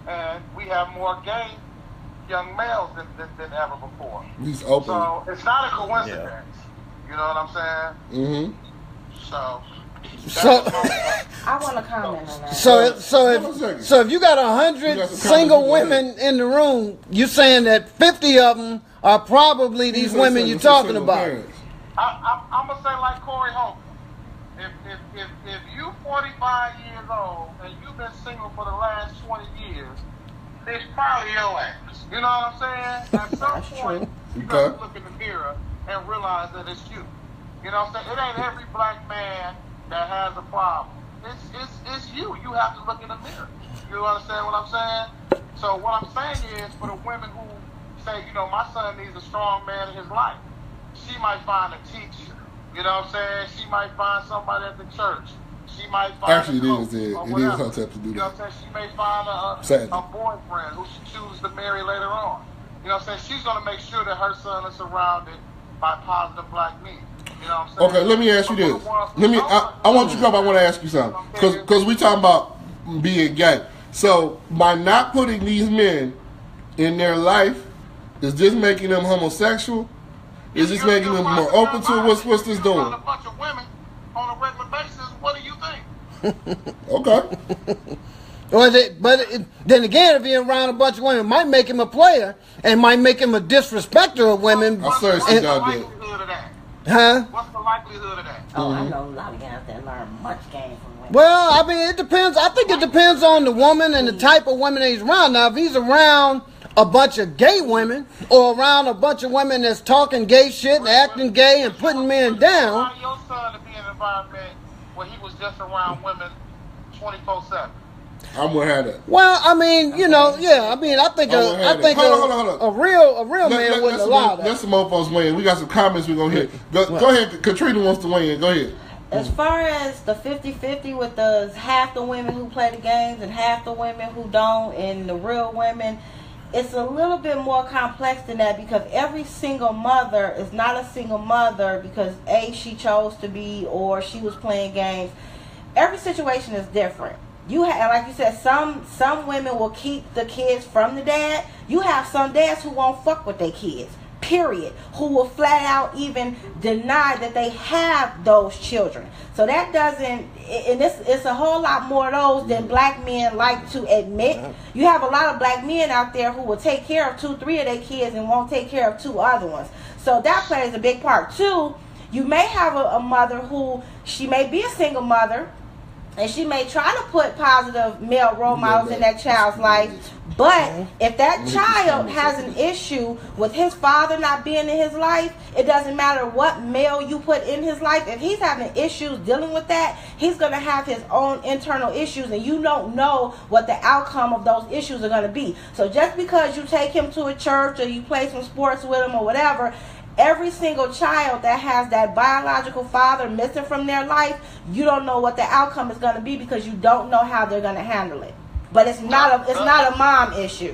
and we have more gay young males than ever before. He's open. So it's not a coincidence. Yeah. You know what I'm saying? Mm-hmm. So I want to comment on that. So if you got 100 single women in the room, you're saying that 50 of them are probably these women you're talking about. I'm gonna say like Corey Holcomb. If you 45 years old and you've been single for the last 20 years, it's probably your ass. You know what I'm saying? At some point, you gotta look in the mirror and realize that it's you. You know what I'm saying? It ain't every black man that has a problem. It's you. You have to look in the mirror. You understand what I'm saying? So what I'm saying is, for the women who say, you know, my son needs a strong man in his life, she might find a teacher. You know what I'm saying? She might find somebody at the church. She might find it is Hotep to do that. You know what I'm saying? She may find a boyfriend who she chooses to marry later on. You know what I'm saying? She's going to make sure that her son is surrounded by positive black men. You know what I'm saying? Okay, let me ask you this. I want you to come. I want to ask you something because we talking about being gay. So by not putting these men in their life, is this making them homosexual? Is this making them more open to it? What's this doing? A bunch of women on a regular basis. What do you think? Okay. Then again, if you're around a bunch of women, it might make him a player and might make him a disrespecter of women. What's the likelihood of that? Huh? What's the likelihood of that? Oh, I know a lot of guys that learn much game from women. Well, I mean, it depends. I think it depends on the woman and the type of women that he's around. Now, if he's around a bunch of gay women or around a bunch of women that's talking gay shit and acting gay and putting men down. Allow your son to be in an environment where he was just around women 24/7. I'm gonna have that. Well, I mean, I think a real man wouldn't allow that. Let some more folks weigh in. We got some comments we're gonna hit. Go ahead. Katrina wants to weigh in. Go ahead. As far as the 50-50 with the half the women who play the games and half the women who don't, and the real women, it's a little bit more complex than that, because every single mother is not a single mother because A, she chose to be, or she was playing games. Every situation is different. You have, like you said, some women will keep the kids from the dad. You have some dads who won't fuck with their kids, period, who will flat out even deny that they have those children. So that doesn't, and it's a whole lot more of those than black men like to admit. You have a lot of black men out there who will take care of 2-3 of their kids and won't take care of 2 other ones. So that plays a big part. 2, you may have a mother who, she may be a single mother, and she may try to put positive male role models in that child's life, but if that child has an issue with his father not being in his life, it doesn't matter what male you put in his life. If he's having issues dealing with that, he's going to have his own internal issues, and you don't know what the outcome of those issues are going to be. So just because you take him to a church or you play some sports with him or whatever, every single child that has that biological father missing from their life, you don't know what the outcome is going to be because you don't know how they're going to handle it. But it's not a mom issue.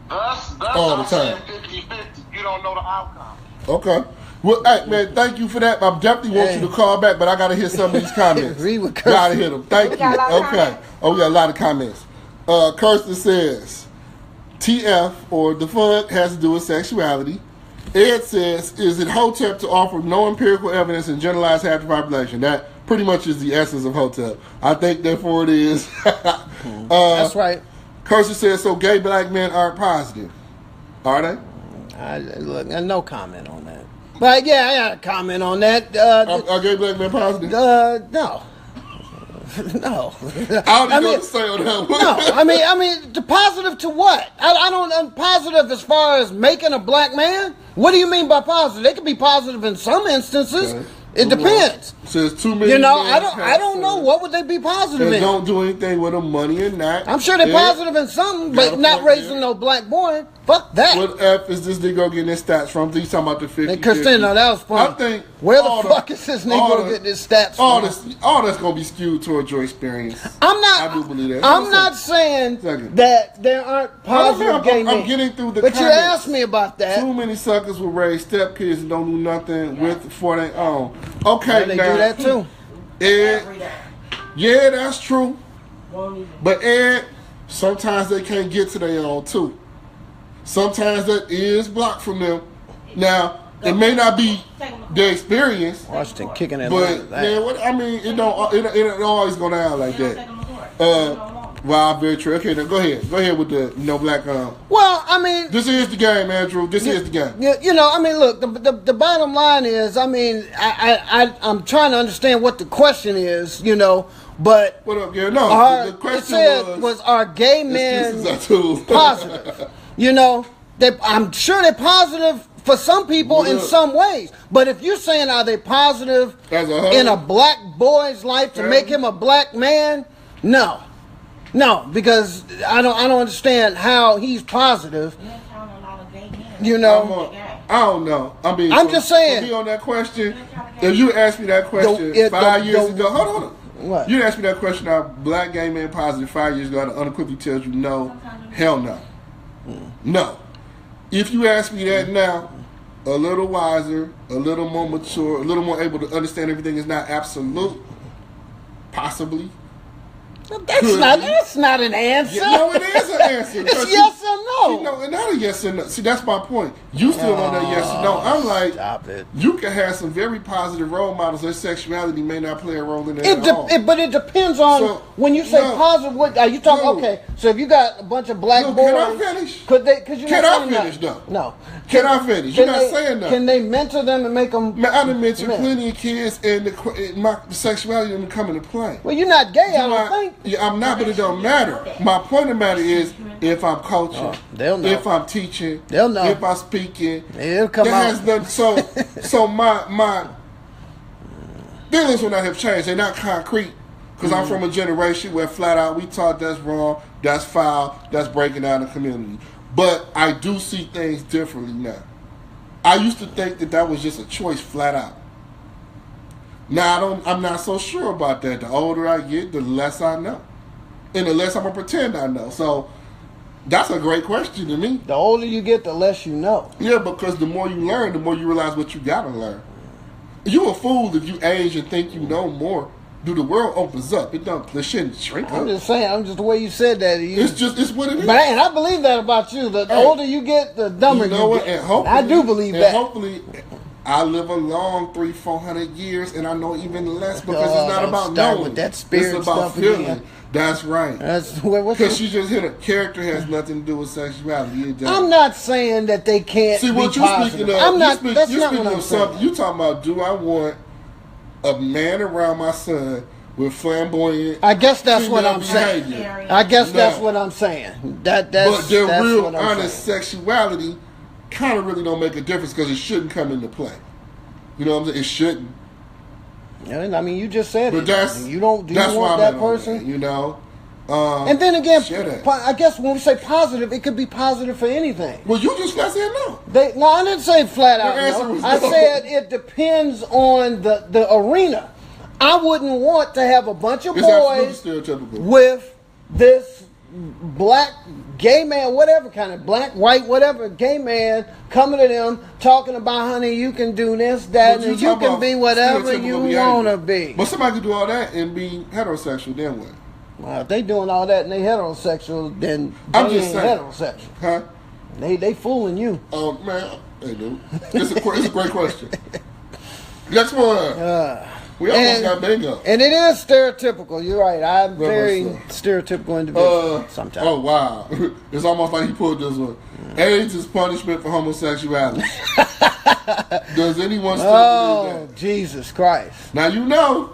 That's all the time. 50-50. You don't know the outcome. Okay. Well, hey, man, thank you for that. I definitely want you to call back, but I got to hear some of these comments. Got to hear them. Thank you. Okay. Oh, we got a lot of comments. Kirsten says, TF, or the fuck, has to do with sexuality. Ed says, is it Hotep to offer no empirical evidence and generalize half the population? That pretty much is the essence of Hotep. I think therefore it is. That's right. Kirsten says, so gay black men aren't positive. Are they? Look, no comment on that. But yeah, I got a comment on that. Are gay black men positive? No. No. How do you say on that one? No, I mean, the positive to what? I don't positive as far as making a black man. What do you mean by positive? They could be positive in some instances. Okay. It depends. Says too many. I don't know. What would they be positive in? Don't do anything with them, money and that. I'm sure they're positive in something, but not raising no black boy. Fuck that. What F is this nigga getting his stats from? He's talking about the 50. Christina, that was fun. I think where the fuck is this nigga getting his stats from? All that's gonna be skewed towards your experience. I do believe that. I'm not saying that there aren't positive gay men. I'm getting through the. But you asked me about that. Too many suckers will raise stepkids and don't do nothing for their own. Okay, they do that too. Ed, yeah, that's true. But Ed, sometimes they can't get to their own too. Sometimes that is blocked from them. Now, it may not be their experience. Washington kicking it, but it don't always go down like that. Wow, very true. Okay, now go ahead with the no black. Well, I mean, this is the game, Andrew. This is the game. I mean, look, the bottom line is, I mean, I'm trying to understand what the question is, but what up, Gary? No, the question was are gay men positive? I'm sure they're positive for some people in some ways, but if you're saying are they positive in a black boy's life to make him a black man, no. No, because I don't understand how he's positive. I don't know. I mean, I'm just saying. To be on that question, if you asked me that question 5 years ago, hold on. What? You asked me that question, are black gay men positive 5 years ago, and unequivocally tells you no, hell no. No. If you ask me that now, a little wiser, a little more mature, a little more able to understand everything is not absolute, possibly. That's not an answer. Yeah, no, it is an answer. It's yes or no. No, it's not a yes or no. See, that's my point. You still on that yes or no. I'm like, stop it. You can have some very positive role models. Their sexuality may not play a role in it at all. But it depends on when you say positive. What are you talking? Okay, so if you got a bunch of black boys, can I finish? Could they? Cause can I finish though? No. Can I finish? You're not saying nothing. Can they mentor them and make them? Man, I done mentioned plenty of kids and my sexuality didn't come into play. Well, you're not gay, I don't think. Yeah, I'm not, but it don't matter. My point of the matter is, if I'm coaching, they'll know. If I'm teaching, they'll know. If I'm speaking, it'll come out. So my feelings when I have changed. They're not concrete because I'm from a generation where flat out we taught that's wrong, that's foul, that's breaking down the community. But I do see things differently now. I used to think that was just a choice flat out. Now I'm not so sure about that. The older I get, the less I know. And the less I'm going to pretend I know. So that's a great question to me. The older you get, the less you know. Yeah, because the more you learn, the more you realize what you got to learn. You a fool if you age and think you know more. Dude, the world opens up. It shouldn't shrink up. I'm just saying, the way you said that. It's what it is. But and I believe that about you. The older you get, the dumber you get. And hopefully, I do believe that. Hopefully, I live a long 300-400 years, and I know even less because it's not about knowing. With that spirit it's about stuff feeling. Again. That's right. Because she just hit a character has nothing to do with sexuality. I'm not saying that they can't. See what you're speaking of. I'm not. You're That's speaking not what I'm of something. You talking about? Do I want a man around my son with flamboyant? I guess that's what I'm saying. I guess that's what I'm saying. But their real honest sexuality kind of really don't make a difference because it shouldn't come into play. You know what I'm saying? It shouldn't. Yeah, I mean, you just said but it. You don't. Do you want that person? That, you know. And then again, I guess when we say positive, it could be positive for anything. Well, you just flat said no. No, I didn't say flat out no. I said it depends on the arena. I wouldn't want to have a bunch of boys with this black gay man, whatever kind of black, white, whatever gay man coming to them talking about, honey, you can do this, that, and you can be whatever you want to be. But somebody can do all that and be heterosexual, then what? Well, if they doing all that and they heterosexual, then I'm they just ain't saying. Heterosexual. Huh? They fooling you. Oh man, hey dude, it's a great question. Next one. We almost got bingo. And it is stereotypical. You're right. I'm very stereotypical individual sometimes. Oh, wow. It's almost like he pulled this one. AIDS is punishment for homosexuality. Does anyone still believe that? Jesus Christ. Now, you know.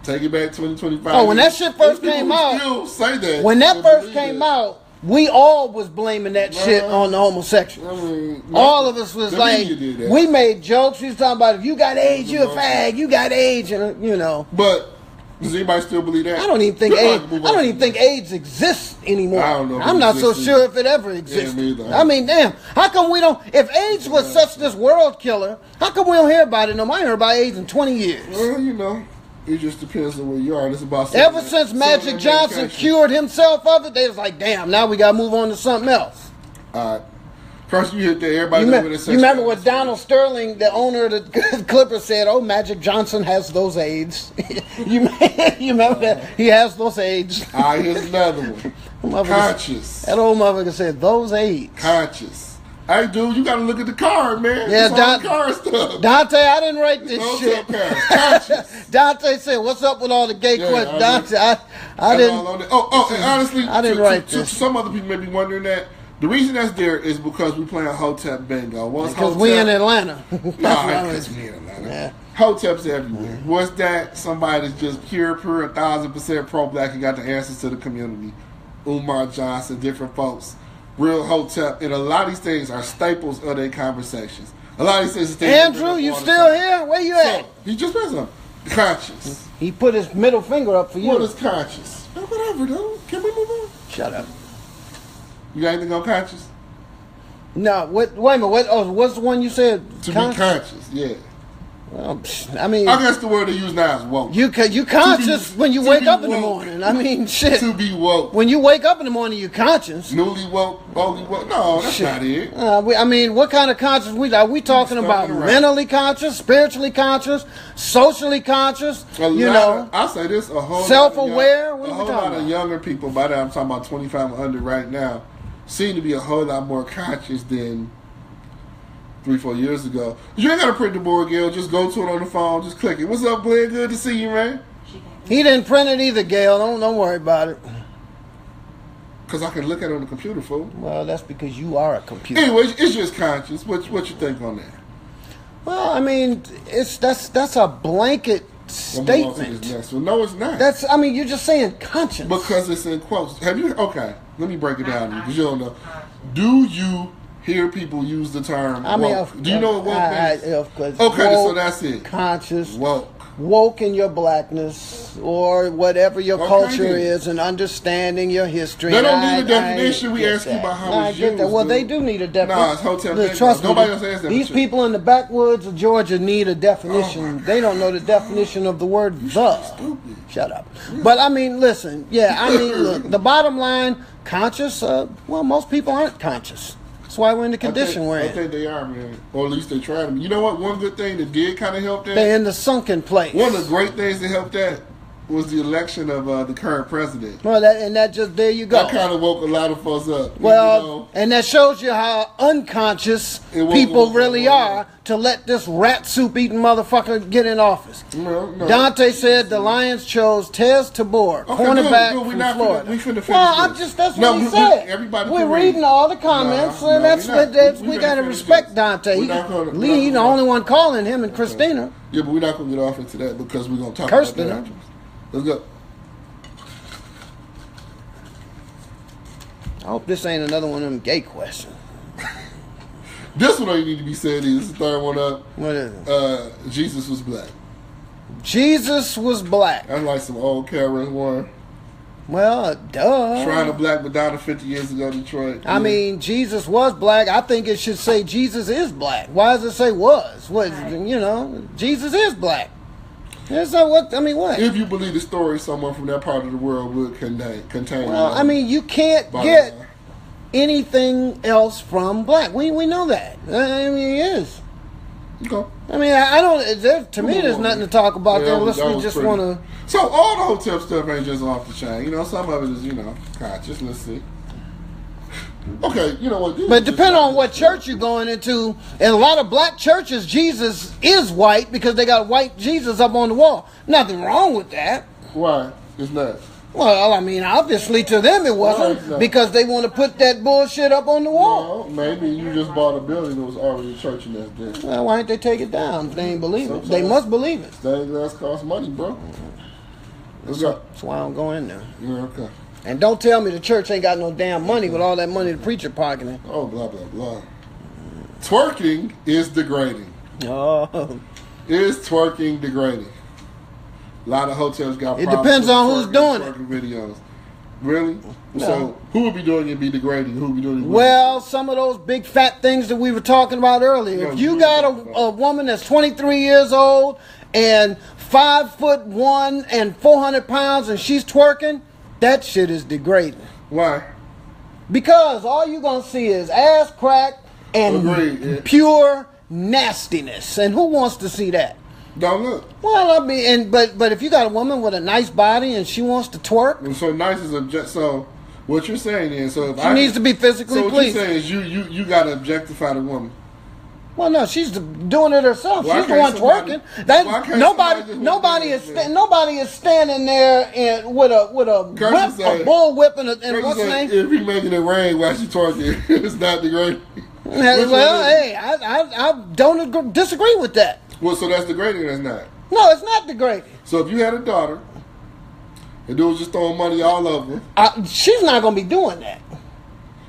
Take it back 2025. Oh, when that shit first came out. Still say that. When that first came out, we all was blaming that shit on the homosexuals. I mean, all of us was like, we made jokes. We was talking about, if you got AIDS, you a fag. You got AIDS, and you know. But does anybody still believe that? I don't even think AIDS exists anymore. I don't know. I'm not so sure if it ever existed. Yeah, I mean, damn. How come we don't? If AIDS was such this world killer, how come we don't hear about it no more? I heard about AIDS in 20 years. Well, you know. It just depends on where you are. It's about ever since Magic Johnson cured himself of it, they was like, damn, now we got to move on to something else. All right. First, you hit there. Everybody you remember what Donald Sterling, the owner of the Clippers, said? Oh, Magic Johnson has those AIDS. you remember that? He has those AIDS. All right, here's another one. Conscious. That old motherfucker said, those AIDS. Conscious. Hey, dude, you got to look at the card, man. Yeah, card stuff. Dante, I didn't write this shit. Dante said, what's up with all the gay questions? Dante, I didn't. And honestly, I didn't write this. Some other people may be wondering that. The reason that's there is because we playing Hotep bingo. Because we in Atlanta. Because we in Atlanta. Yeah. Hotep's everywhere. What's that? Somebody that's just pure, 1,000% pro-black and got the answers to the community. Umar Johnson, different folks. Real Hotep, and a lot of these things are staples of their conversations. A lot of these things. Andrew, you still here? Where you at? He just pressed on conscious. He put his middle finger up for you. What is conscious? Whatever, dude. Can we move on? Shut up. You got anything on conscious? No. Wait a minute. What's the one you said? To be conscious, yeah. Well, I mean, I guess the word they use now is woke. You conscious when you wake up in the morning. I mean, shit. To be woke. When you wake up in the morning, you conscious. Newly woke, oldly woke. No, that's not it. I mean, what kind of conscious are we talking about? Mentally conscious, spiritually conscious, socially conscious. I'll say this: a whole self-aware. A whole lot of younger people. By that I'm talking about 25 and under right now, seem to be a whole lot more conscious than 3-4 years ago. You ain't got to print the board, Gail. Just go to it on the phone. Just click it. What's up, Glenn? Good to see you, man. He didn't print it either, Gail. Don't worry about it. Because I can look at it on the computer, fool. Well, that's because you are a computer. Anyway, it's just conscious. What you think on that? Well, I mean, that's a blanket statement. No, it's not. You're just saying conscious. Because it's in quotes. Okay, let me break it down because you don't know. Do you hear people use the term woke? Do you know what woke means? Okay, so that's it. Conscious. Woke in your blackness or whatever your culture is and understanding your history. They don't need a definition. We ask you about how it's used. Well, they do need a definition. Nah, it's Hotep. Trust me, nobody else has that. These people in the backwoods of Georgia need a definition. They don't know the definition of the word the. Stupid. Shut up. But I mean, listen. Yeah, I mean, look, the bottom line, conscious, well, most people aren't conscious. That's why we're in the condition we're in. I think they are, man. Or at least they try to. You know what? One good thing that did kind of help that? They're in the sunken place. One of the great things that helped that was the election of the current president. Well, there you go. That kind of woke a lot of folks up. Well, and that shows you how unconscious people really are to let this rat soup eating motherfucker get in office. No. Dante said the Lions chose Tez Tabor, cornerback from Florida. That's what he said. We're reading all the comments, and we got to respect Dante. He's the only one calling him and Christina. Yeah, but we're not going to get off into that because we're going to talk about that. Let's go. I hope this ain't another one of them gay questions. This one ain't need to be said either. This is the third one up. What is it? Jesus was black. Jesus was black. That's like some old Karen one. Well, duh. Shrine of Black Madonna 50 years ago, Detroit. I mean, Jesus was black. I think it should say Jesus is black. Why does it say was? What, Jesus is black. So what? If you believe the story, someone from that part of the world would contain. Well, you can't get anything else from black. We know that. He is. Okay. I don't. To me, there's nothing to talk about there. Unless we just want to. So all the Hotep stuff ain't just off the chain. Some of it is conscious. Let's see. Okay, you know what? But depending on what church you're going into, in a lot of black churches, Jesus is white because they got white Jesus up on the wall. Nothing wrong with that. Why? It's not. Well, obviously to them it wasn't because they want to put that bullshit up on the wall. Well, maybe you just bought a building that was already a church and that's dead. Well, why didn't they take it down if they ain't believe it? They must believe it. Stained glass costs money, bro. Let's go. That's why I don't go in there. Yeah, okay. And don't tell me the church ain't got no damn money with all that money the preacher pocketing. Oh, blah, blah, blah. Twerking is degrading. Oh. Is twerking degrading? A lot of hotels got problems. It depends on who's doing it. Videos. Really? No. So, who would be doing it be degrading? Who would be doing it? Well, some of those big fat things that we were talking about earlier. If you got a woman that's 23 years old and 5'1" and 400 pounds and she's twerking, that shit is degrading. Why? Because all you're going to see is ass crack and pure nastiness. And who wants to see that? Don't look. Well, but if you got a woman with a nice body and she wants to twerk. And so nice is so what you're saying is she needs to be physically pleased. So what you're saying is you got to objectify the woman. Well, no, she's doing it herself. She's the one twerking. Nobody is standing there with a bull whip and what's name? If he's making it rain while she's twerking, it's not degrading. Well, hey, I don't disagree with that. Well, so that's degrading or that's not? No, it's not degrading. So if you had a daughter, and dude was just throwing money all over, she's not going to be doing that.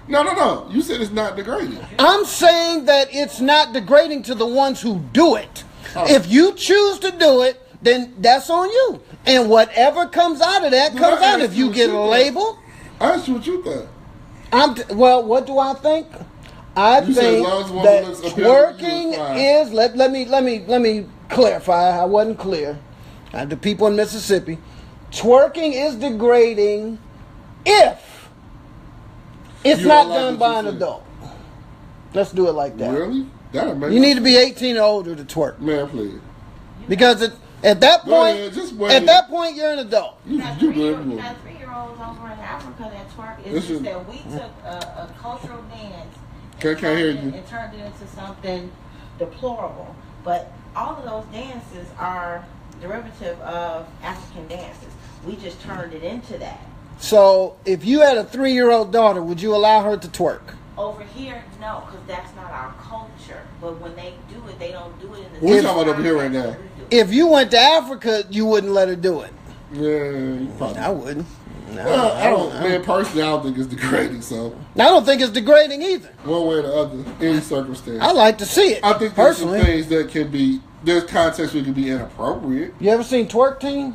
No. You said it's not degrading. I'm saying that it's not degrading to the ones who do it. Oh. If you choose to do it, then that's on you. And whatever comes out of that comes out. If you get a label. I asked you what you think. Well, what do I think? I think that twerking is. Let me clarify. I wasn't clear. The people in Mississippi, twerking is degrading if it's not done by an adult. Let's do it like that. Really? You need to be 18 or older to twerk. Man, please. Because at that point, you're an adult. You got 3-year-olds over in Africa that twerk. It's just that we took a cultural dance and turned it into something deplorable. But all of those dances are derivative of African dances. We just turned it into that. So, if you had a 3-year-old daughter, would you allow her to twerk? Over here, no, because that's not our culture. But when they do it, they don't do it in the We're talking about over here right now. If you went to Africa, you wouldn't let her do it. Yeah, you probably. I wouldn't. No, I don't. Man, personally, I don't think it's degrading. So I don't think it's degrading either. One way or the other, any circumstance. I like to see it. I think there's some things that can be. There's context where it can be inappropriate. You ever seen Twerk Team?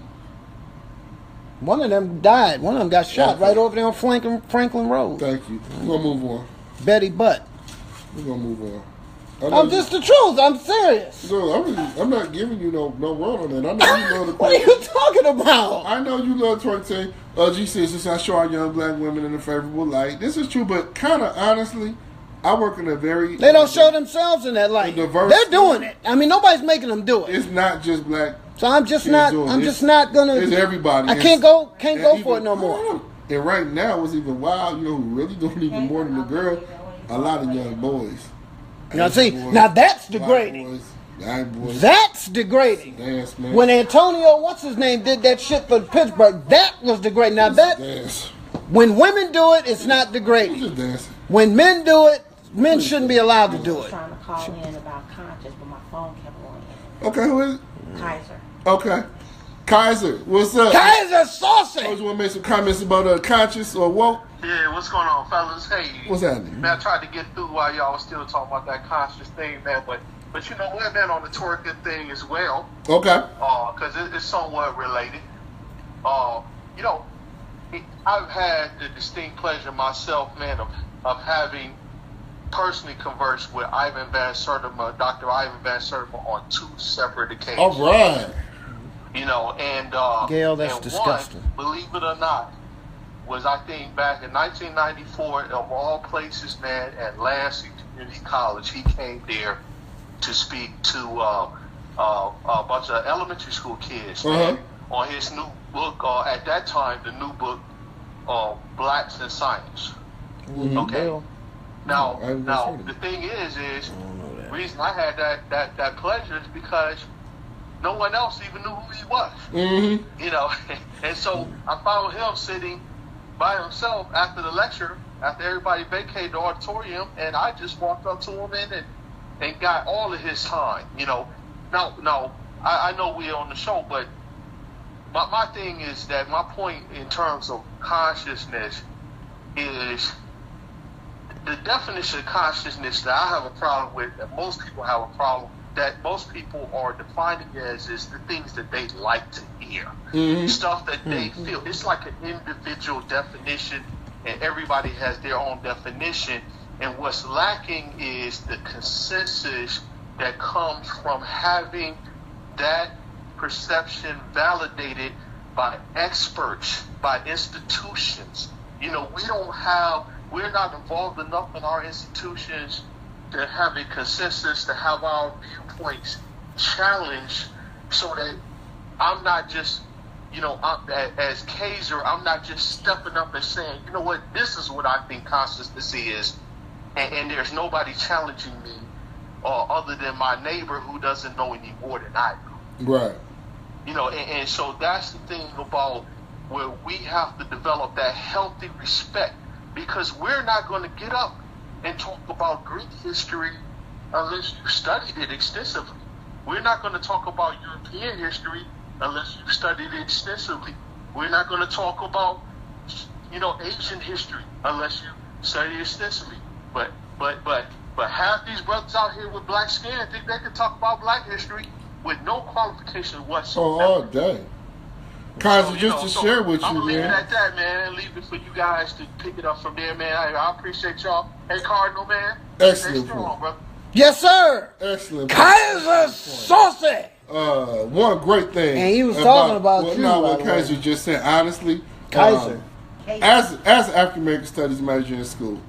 One of them died. One of them got shot right over there on Franklin Road. Thank you. We're gonna move on. Betty Butt. We're gonna move on. I'm just the truth. I'm serious. No, I'm not giving you no run on that. I know you love the. What are you talking about? I know you love Twerk Team. G says, "Since I show our young black women in a favorable light." This is true, but kind of honestly, I work in a very. They don't show themselves in that light. They're doing it. I mean, nobody's making them do it. It's not just black. So I'm just not gonna. It's everybody. I can't go for it no more. And right now, what's even wild, you know, who really doing even more than the girl? A lot of young boys. Now see, now that's degrading. Boys. That's degrading. Dance, man. When Antonio, what's his name, did that shit for Pittsburgh, that was degrading. Now when women do it, it's not degrading. When men do it, men shouldn't be allowed to do it. I was trying to call in about conscious, but my phone kept ringing. Okay, who is it? Kaiser. Okay. Kaiser, what's up? Kaiser saucy! You want to make some comments about conscious or woke? Yeah, what's going on, fellas? Hey. What's happening? Man, I tried to get through while y'all was still talking about that conscious thing, man, but you know what, man, on the twerking thing as well. Okay. Because it's somewhat related. You know, I've had the distinct pleasure myself, man, of having personally conversed with Dr. Ivan Van Sertima on 2 separate occasions. All right. You know, and Gail, that's disgusting. One, believe it or not, was I think back in 1994, of all places, man, at Lansing Community College. He came there to speak to a bunch of elementary school kids man, on his new book. At that time, the new book, Blacks in Science. Mm-hmm. Okay. Now the thing is the reason I had that pleasure is because no one else even knew who he was. Mm-hmm. You know, and so I found him sitting by himself after the lecture, after everybody vacated the auditorium, and I just walked up to him and got all of his time. You know, now I know we're on the show, but my thing is that my point in terms of consciousness is the definition of consciousness that I have a problem with, that most people have a problem, that most people are defining as is the things that they like to hear. Mm-hmm. Stuff that they feel. It's like an individual definition, and everybody has their own definition. And what's lacking is the consensus that comes from having that perception validated by experts, by institutions. You know, we're not involved enough in our institutions to have a consensus, to have our viewpoints challenged, so that I'm not just, you know, as Kaiser, I'm not just stepping up and saying, you know what, this is what I think consciousness is, and there's nobody challenging me other than my neighbor who doesn't know any more than I do. Right. You know, and so that's the thing about where we have to develop that healthy respect, because we're not going to get up and talk about Greek history unless you studied it extensively. We're not going to talk about European history unless you studied it extensively. We're not going to talk about, you know, Asian history unless you studied it extensively. But half these brothers out here with black skin think they can talk about black history with no qualification whatsoever. Oh, all day. Kaiser, to share with you, I'm man. leave it at that, man. Leave it for you guys to pick it up from there, man. I appreciate y'all. Hey, Cardinal, man. Excellent Stay strong, brother. Yes, sir. Excellent. Kaiser Saucy. One great thing. And he was talking about you. No, what Kaiser just said, honestly. Kaiser. As an African American Studies major in school,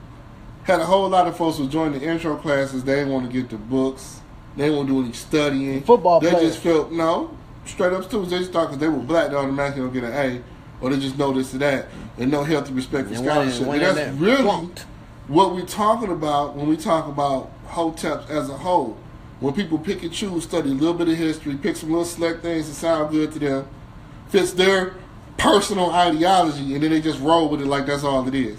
had a whole lot of folks who joined the intro classes. They didn't want to get the books. They didn't want to do any studying. Football They players. just felt, straight up students, they just thought because they were black, they automatically don't get an A. Or they just know this or that. And no healthy respect for scholarship. And that's really what we're talking about when we talk about Hotep as a whole. When people pick and choose, study a little bit of history, pick some little select things that sound good to them, fits their personal ideology, and then they just roll with it like that's all it is.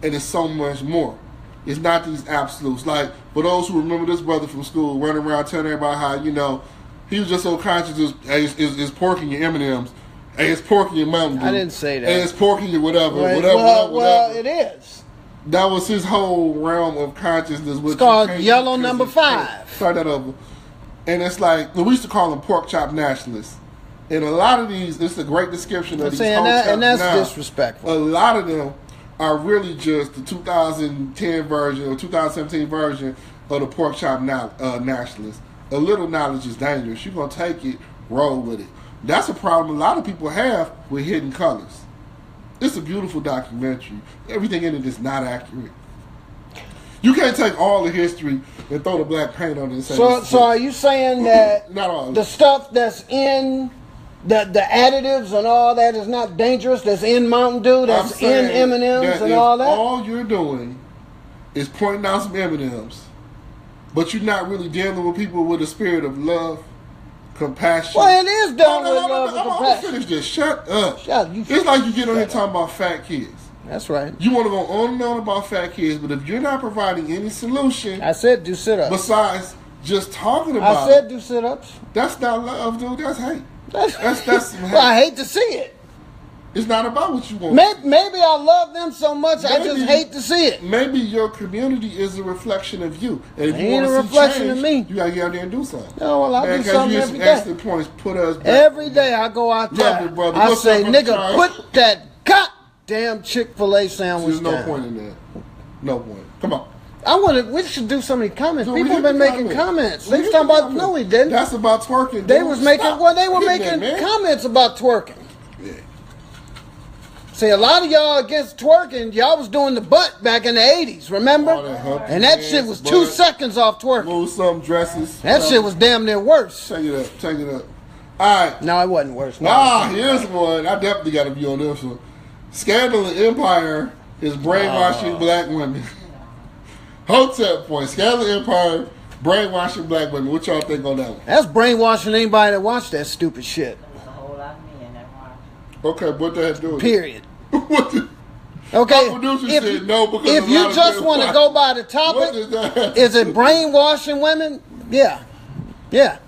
And it's so much more. It's not these absolutes. Like, for those who remember this brother from school running around telling everybody how, he was just so conscious of, hey, it's pork in your M&Ms, hey, it's pork in your Mountain Dew. I didn't say that. Hey, it's pork in your whatever, Well, it is. That was his whole realm of consciousness. It's called Yellow Number 5. Start that over. And it's like, we used to call them pork chop nationalists. And a lot of these, this is a great description of these Hoteps and that's now. disrespectful. A lot of them are really just the 2010 version or 2017 version of the pork chop nationalists. A little knowledge is dangerous. You're going to take it, roll with it. That's a problem a lot of people have with Hidden Colors. It's a beautiful documentary. Everything in it is not accurate. You can't take all the history and throw the black paint on it and say So are you saying that not all the stuff that's in the additives and all that is not dangerous? That's in Mountain Dew, that's in M&Ms and all that? All you're doing is pointing out some M&Ms, but you're not really dealing with people with a spirit of love, compassion. Well, it is done with love and I'm compassion. going to finish this. Shut up. It's like you get on here talking about fat kids. That's right. You want to go on and on about fat kids, but if you're not providing any solution, I said do sit-ups. Besides just talking about I said do sit-ups. That's not love, dude. That's hate. That's well, I hate to see it. It's not about what you want. Maybe I love them so much I just hate to see it. Maybe your community is a reflection of you. And if it you ain't want a to see reflection change, of me. You got to get out there and do something. No, well, I do something every day. Excellent points. Put us back. Every day I go out there. Love it, brother. I What's say, up, nigga, Charles? put that goddamn Chick-fil-A sandwich There's no down. point in that. No point. Come on. We should do some of these comments. No, People have been making comments. They was talking about, no, we didn't. That's about twerking. They was making, they were making comments about twerking. Yeah. See, a lot of y'all against twerking, y'all was doing the butt back in the 80s, remember? And that shit was 2 seconds off twerking. Move some dresses. That shit was damn near worse. Take it up. Take it up. All right. No, it wasn't worse. Here's one. I definitely got to be on this one. Scandal and Empire is brainwashing black women. Hotep point. Scandal and Empire brainwashing black women. What y'all think on that one? That's brainwashing anybody that watched that stupid shit. There's a whole lot of men that watch. Okay, what that do? Period. What the? Okay, if you just want to go by the topic, is it brainwashing women? Yeah.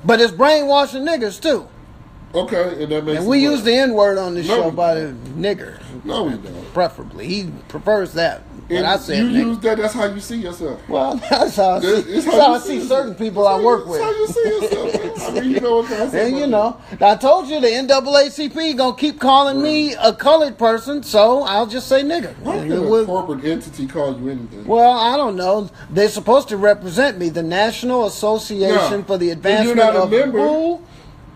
But it's brainwashing niggas too. Okay, and that makes. And we use the N-word on this show by the nigger. No, we don't. Preferably, he prefers that. But I said you nigga. use that. That's how you see yourself. Well, that's how I see. That's how I see certain people I work with. That's how you see yourself. I mean, you know what I'm saying. And you know, I told you the NAACP gonna keep calling me a colored person, so I'll just say nigger. How can a corporate entity call you anything? Well, I don't know. They're supposed to represent me, the National Association for the Advancement of Full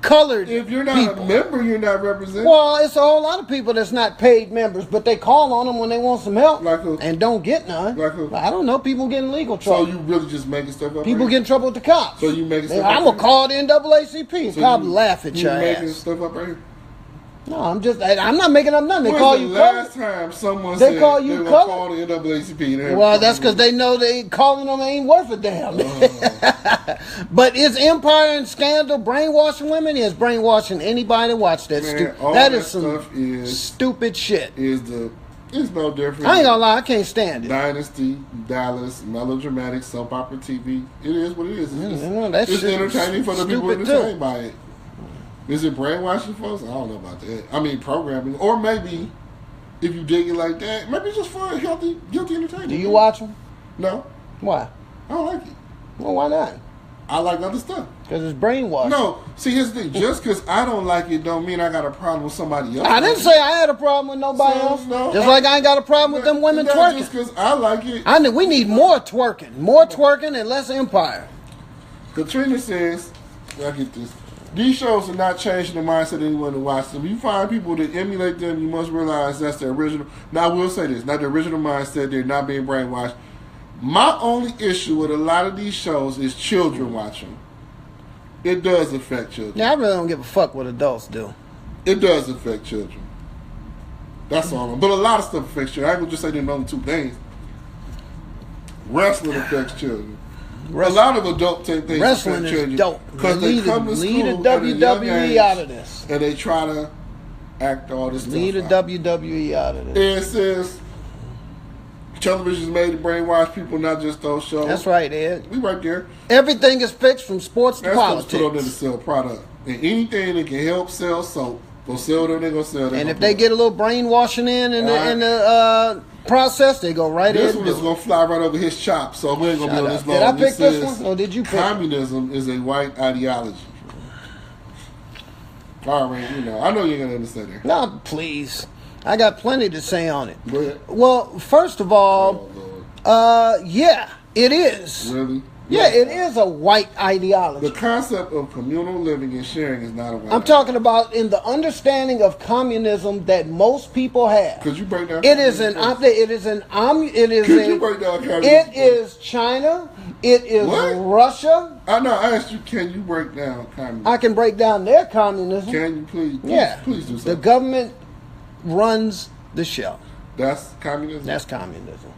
Colored People. If you're not a member, you're not represented. Well, it's a whole lot of people that's not paid members, but they call on them when they want some help and don't get none. Like who? I don't know. People get in legal trouble. So you really just making stuff up? People get in trouble with the cops. So you making stuff up? I'm going to call the NAACP and probably laugh at your ass. You making stuff up right here? No, I'm not making up nothing. They When's call the you last colored? time someone They said call you they colored? call the NAACP? Well, that's because they know they calling them ain't worth a damn. But is Empire and Scandal brainwashing women? Is brainwashing anybody that watch that stupid? That is some stupid shit. It's no different. I ain't gonna lie, I can't stand it. Dynasty, Dallas, melodramatic, soap opera TV. It is what it is. It's entertaining for the people entertained by it. Is it brainwashing folks? I don't know about that. I mean, programming. Or maybe, if you dig it like that, maybe just for a guilty entertainment. Do you watch them? No. Why? I don't like it. Well, why not? I like other stuff. Because it's brainwashed. No, see, here's the thing. Just because I don't like it don't mean I got a problem with somebody else. I didn't say I had a problem with nobody else. No, just like I ain't got a problem with them women twerking. Just because I like it. We need more twerking. More twerking and less empire. Katrina says, I get this. These shows are not changing the mindset of anyone to watch them. You find people that emulate them, you must realize that's the original. Now, I will say this. Not the original mindset. They're not being brainwashed. My only issue with a lot of these shows is children watching. It does affect children. Yeah, I really don't give a fuck what adults do. It does affect children. That's all. But a lot of stuff affects children. I ain't gonna just say them only two things. Wrestling affects children. A lot of adult things wrestling affect children. is dope. Because they come to school leave the WWE out of this. And they try to act all this stuff Leave the WWE out of this. It says television is made to brainwash people, not just those shows. That's right, Ed. We right there. Everything is fixed from sports to politics. That's put on there to sell product. And anything that can help sell soap, go sell them, they're going to sell them. And if they get a little brainwashing in the process, they go right in. This one is going to fly right over his chop, so we ain't going to be on this long. Did I pick this one, or did you pick it? Communism is a white ideology. All right, I know you're going to understand that. No, please. I got plenty to say on it. Go ahead. Well, first of all, yeah, it is. Really? Yeah, it is a white ideology. The concept of communal living and sharing is not a white I'm talking about in the understanding of communism that most people have. Could you break down? It is China. It is Russia. I know. I asked you, can you break down communism? I can break down their communism. Can you please? Yeah. Please do something. The government runs the show. That's communism? That's communism.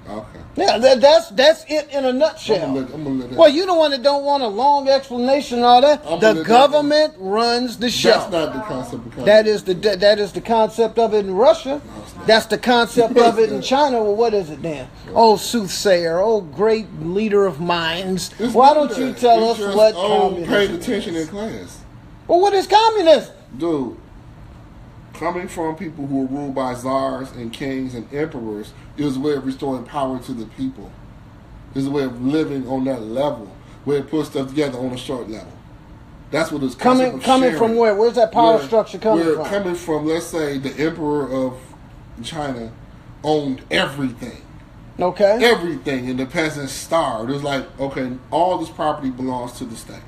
Okay. Yeah, that's it in a nutshell. I'm gonna let that. Well, you the one that don't want a long explanation and all that. The government runs the show. That's not the concept of communism. That is the concept of it in Russia. No, that's the concept of it in China. Well, what is it then? Oh, soothsayer, oh, great leader of minds. Why don't you tell us what communism paid attention in class. Well, what is communism? Dude, coming from people who are ruled by czars and kings and emperors is a way of restoring power to the people. It's a way of living on that level, where it puts stuff together on a short level. That's what it's coming from. Where's that power structure coming from? Coming from, let's say, the emperor of China owned everything. Okay. Everything, and the peasants starved. It was like, okay, all this property belongs to the state.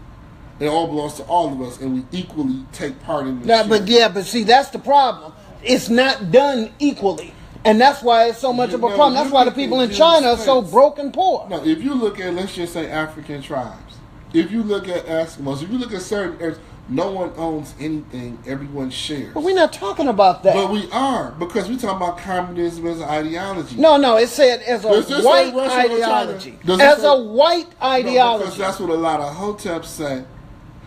It all belongs to all of us, and we equally take part in the But see, that's the problem. It's not done equally. And that's why it's so much of a problem. That's why the people in China are so broke and poor. No, if you look at, let's just say, African tribes, if you look at Eskimos, if you look at certain areas, no one owns anything. Everyone shares. But we're not talking about that. But we are, because we're talking about communism as an ideology. No, it said as a white ideology. As a white ideology. Because that's what a lot of Hoteps say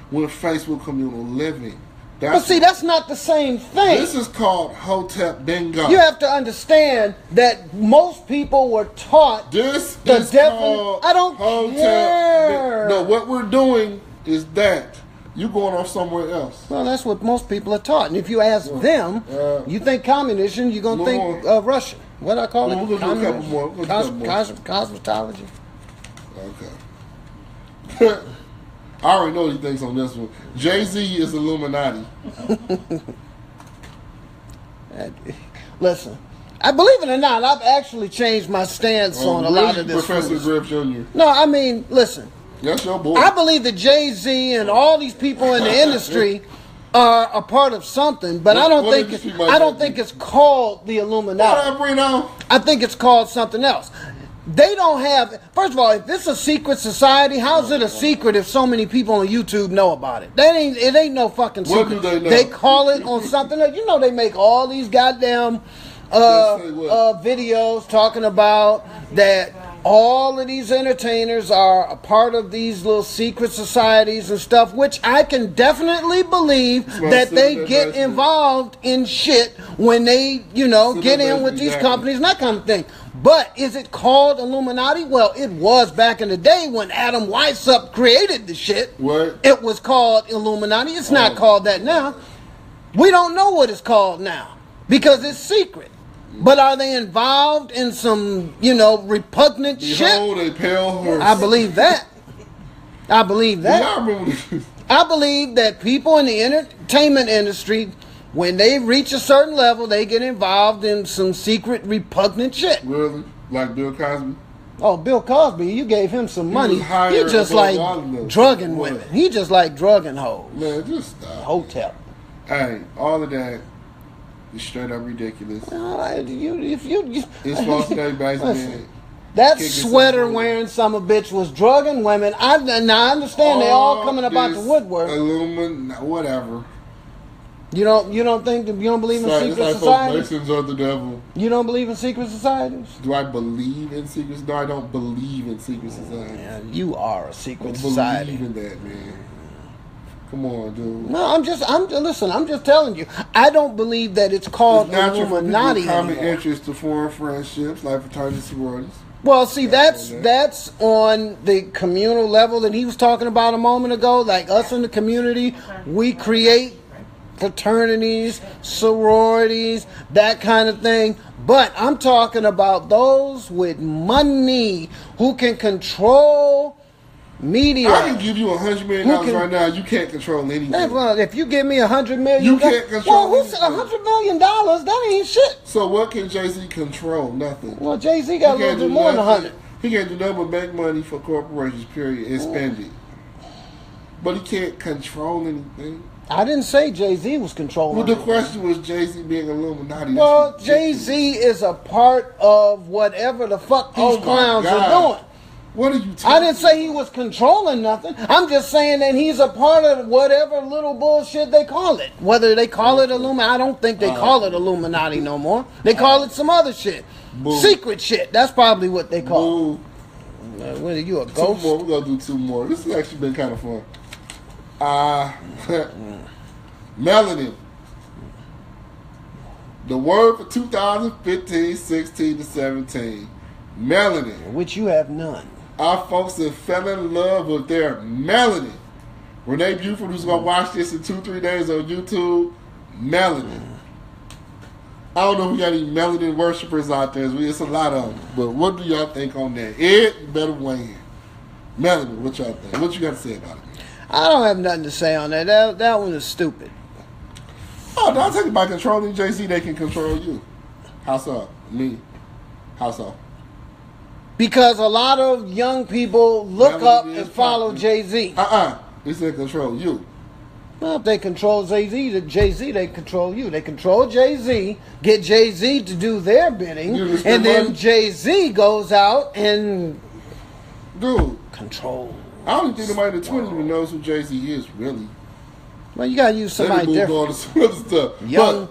when faced with communal living. But see, that's not the same thing. This is called Hotep bingo. You have to understand that most people were taught called I don't care. No, what we're doing is that. You're going off somewhere else. Well, that's what most people are taught. And if you ask them, you think communism, you're going to think Russian. What do I call it? We're going to do a couple more. Cosmetology. Okay. I already know what he thinks on this one. Jay-Z is Illuminati. Listen, I believe it or not, I've actually changed my stance on a lot of this. Professor Griff Jr. No, I mean, listen. That's your boy. I believe that Jay-Z and all these people in the industry are a part of something, but I don't think it's called the Illuminati. I think it's called something else. They don't have. First of all, if it's a secret society, how's it a secret if so many people on YouTube know about it? It ain't no fucking secret. What do they know? They call it on something else. You know, they make all these goddamn videos talking about that. All of these entertainers are a part of these little secret societies and stuff, which I can definitely believe that they get involved in shit when they, get in with these companies and that kind of thing. But is it called Illuminati? Well, it was back in the day when Adam Weishaupt created the shit. What? It was called Illuminati. It's not called that now. We don't know what it's called now because it's secret. But are they involved in some, repugnant shit? Behold a pale horse. I believe that. I believe that. Yeah, I remember this. I believe that people in the entertainment industry, when they reach a certain level, they get involved in some secret repugnant shit. Really? Like Bill Cosby? Oh, Bill Cosby, you gave him some money. He just like drugging women. He just like drugging hoes. Man, just stop. Hotep. Hey, all of that is straight up ridiculous. It's supposed to be everybody's man. That sweater wearing son of a bitch was drugging women. I understand they all coming about the woodwork. Whatever. You don't believe in secret societies? Masons are the devil. You don't believe in secret societies? Do I believe in secret? No, I don't believe in secret societies. Yeah, you are a secret I society. believe in that, man. Come on, dude. No, I'm just telling you. I don't believe that it's called Illuminati anymore. Common interest to foreign friendships, like fraternity sororities. Well, see, that's on the communal level that he was talking about a moment ago. Like us in the community, we create fraternities, sororities, that kind of thing. But I'm talking about those with money who can control media. I can give you $100 million right now. You can't control anything. Well, if you give me $100 million, you can't control. Well, who said $100 million? That ain't shit. So what can Jay-Z control? Nothing. Well, Jay-Z got a little bit more than 100. He can't do nothing but make money for corporations, period, and spend it. But he can't control anything. I didn't say Jay-Z was controlling. Well, the question was Jay-Z being Illuminati. Well, Jay-Z is a part of whatever the fuck these clowns are doing. What are you talking I didn't say he was controlling nothing. I'm just saying that he's a part of whatever little bullshit they call it. Whether they call it Illuminati, I don't think they call it Illuminati no more. They call it some other shit. Boo. Secret shit. That's probably what they call it. What are you, a ghost? 2 more. We're going to do 2 more. This has actually been kind of fun. Melanin. The word for 2015, 16 to 17. Melanin. Which you have none. Our folks that fell in love with their melanin. Renee Buford, who's going to watch this in 2-3 days on YouTube, melanin. I don't know if we got any melanin worshipers out there. It's a lot of them. But what do y'all think on that? Ed, you better weigh in. Melanin, what y'all think? What you got to say about it? I don't have nothing to say on that. That one is stupid. Oh, don't think about controlling Jay-Z. They can control you. How so? Me. How so? Because a lot of young people look up and follow Jay-Z. He said control you. Well, if they control Jay-Z, they control you. They control Jay-Z, get Jay-Z to do their bidding, and then Jay-Z goes out and control. I don't think nobody in the 20s even knows who Jay-Z is, really. Well, you gotta use somebody different. On some other stuff. Young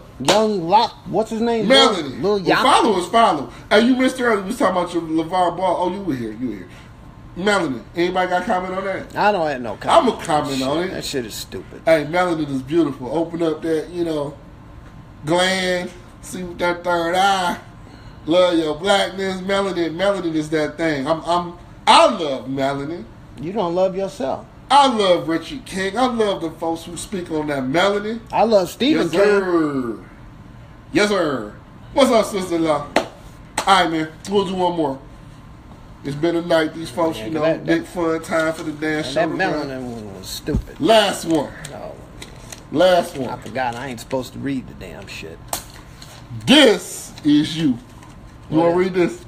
Lock, what's his name? Melanie. Follow. Hey, you missed earlier. We was talking about your LaVar Ball. Oh, you were here. Melanie. Anybody got a comment on that? I don't have no comment. I'm going to comment on it. That shit is stupid. Hey, Melanie is beautiful. Open up that, gland. See with that third eye. Love your blackness. Melanie is that thing. I love Melanie. You don't love yourself. I love Richard King. I love the folks who speak on that melody. I love Stephen King. Yes, sir. What's up, sister-in-law? All right, man. We'll do one more. It's been a night. These folks, big fun time for the dance show. That melanin one was stupid. Last one. No. Last one. I forgot. I ain't supposed to read the damn shit. This is you. You want to read this?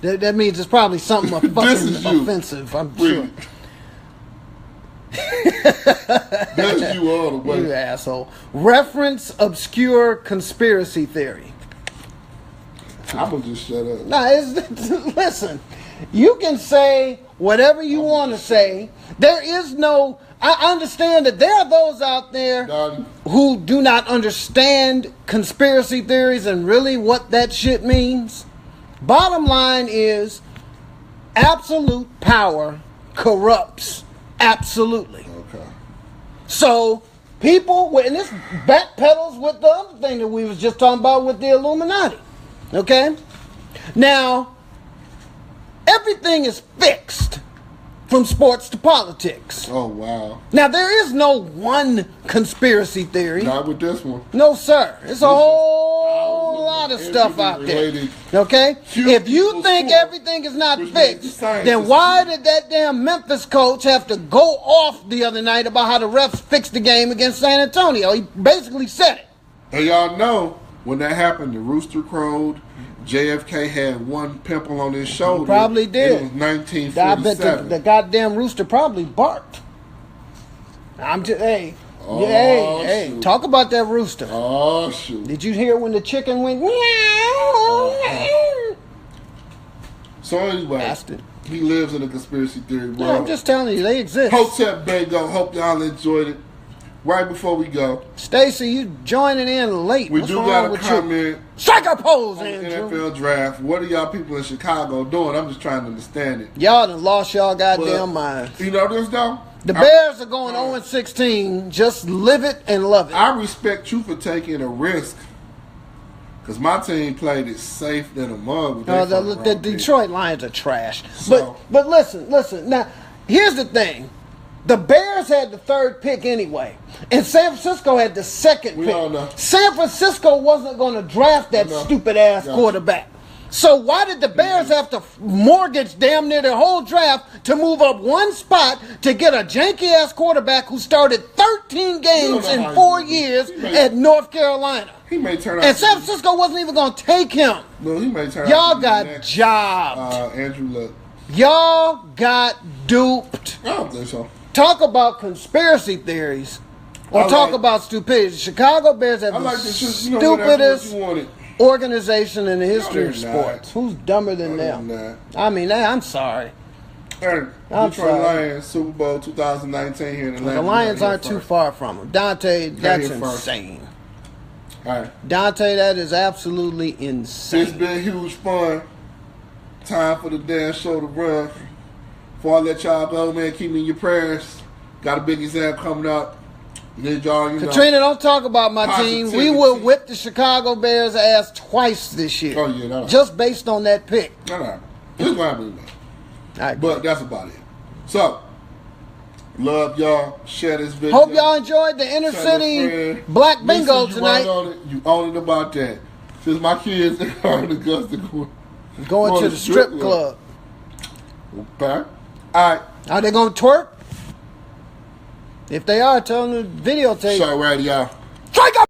That means it's probably something fucking offensive, I'm sure. That's you all the way. You asshole. Reference obscure conspiracy theory. I'm going to just shut up. Listen, you can say whatever you want to say. There is no... I understand that there are those out there who do not understand conspiracy theories and really what that shit means. Bottom line is, absolute power corrupts absolutely. Okay. So, people, and this backpedals with the other thing that we was just talking about with the Illuminati. Okay? Now, everything is fixed from sports to politics. Oh, wow. Now, there is no one conspiracy theory. Not with this one. No, sir. It's a whole lot of stuff out there. Okay? If you think everything is not fixed, then why did that damn Memphis coach have to go off the other night about how the refs fixed the game against San Antonio? He basically said it. And y'all know when that happened, the rooster crowed. JFK had one pimple on his shoulder. He probably did. It was 1947. I bet the goddamn rooster probably barked. I'm just, hey, talk about that rooster. Oh, shoot. Did you hear when the chicken went? So anyway, he lives in a conspiracy theory world. Yeah, I'm just telling you, they exist. Hotep Bingo. Hope y'all enjoyed it. Right before we go, Stacy, you joining in late. We do got a comment. Strike a pose, on the Andrew. NFL draft. What are y'all people in Chicago doing? I'm just trying to understand it. Y'all done lost y'all goddamn minds. You know this though? The Bears are going 0-16. Just live it and love it. I respect you for taking a risk. Because my team played it safe than a mug. The Detroit Lions are trash. So, but listen. Now, here's the thing. The Bears had the third pick anyway, and San Francisco had the second pick. San Francisco wasn't going to draft that stupid-ass quarterback. So why did the Bears have to mortgage damn near their whole draft to move up one spot to get a janky-ass quarterback who started 13 games in 4 years at North Carolina? He may turn out. And San Francisco wasn't even going to take him. No, he may turn out. Y'all got jobbed. Andrew Luck. Y'all got duped. I don't think so. Talk about conspiracy theories or talk about stupidity. Chicago Bears have the stupidest organization in the history of sports. Who's dumber than them? I mean, I'm sorry. Detroit Lions, Super Bowl 2019 here in Atlanta. The Lions aren't too far from them. Dante, that's insane. All right. Dante, that is absolutely insane. It's been huge fun. Time for the damn show to run. Before I let y'all go, man, keep me in your prayers. Got a big exam coming up. Need y'all, Katrina, don't talk about my team. We will whip the Chicago Bears' ass twice this year. Oh, yeah. No. Just based on that pick. No. It's going to happen, man. But that's about it. So, love y'all. Share this video. Hope y'all enjoyed the Inner City Black Bingo tonight. You own it about that. Since my kids are in Augusta going to the strip club. Okay. All right. Are they going to twerk? If they are, tell them to videotape. FShoRadio. Strike up!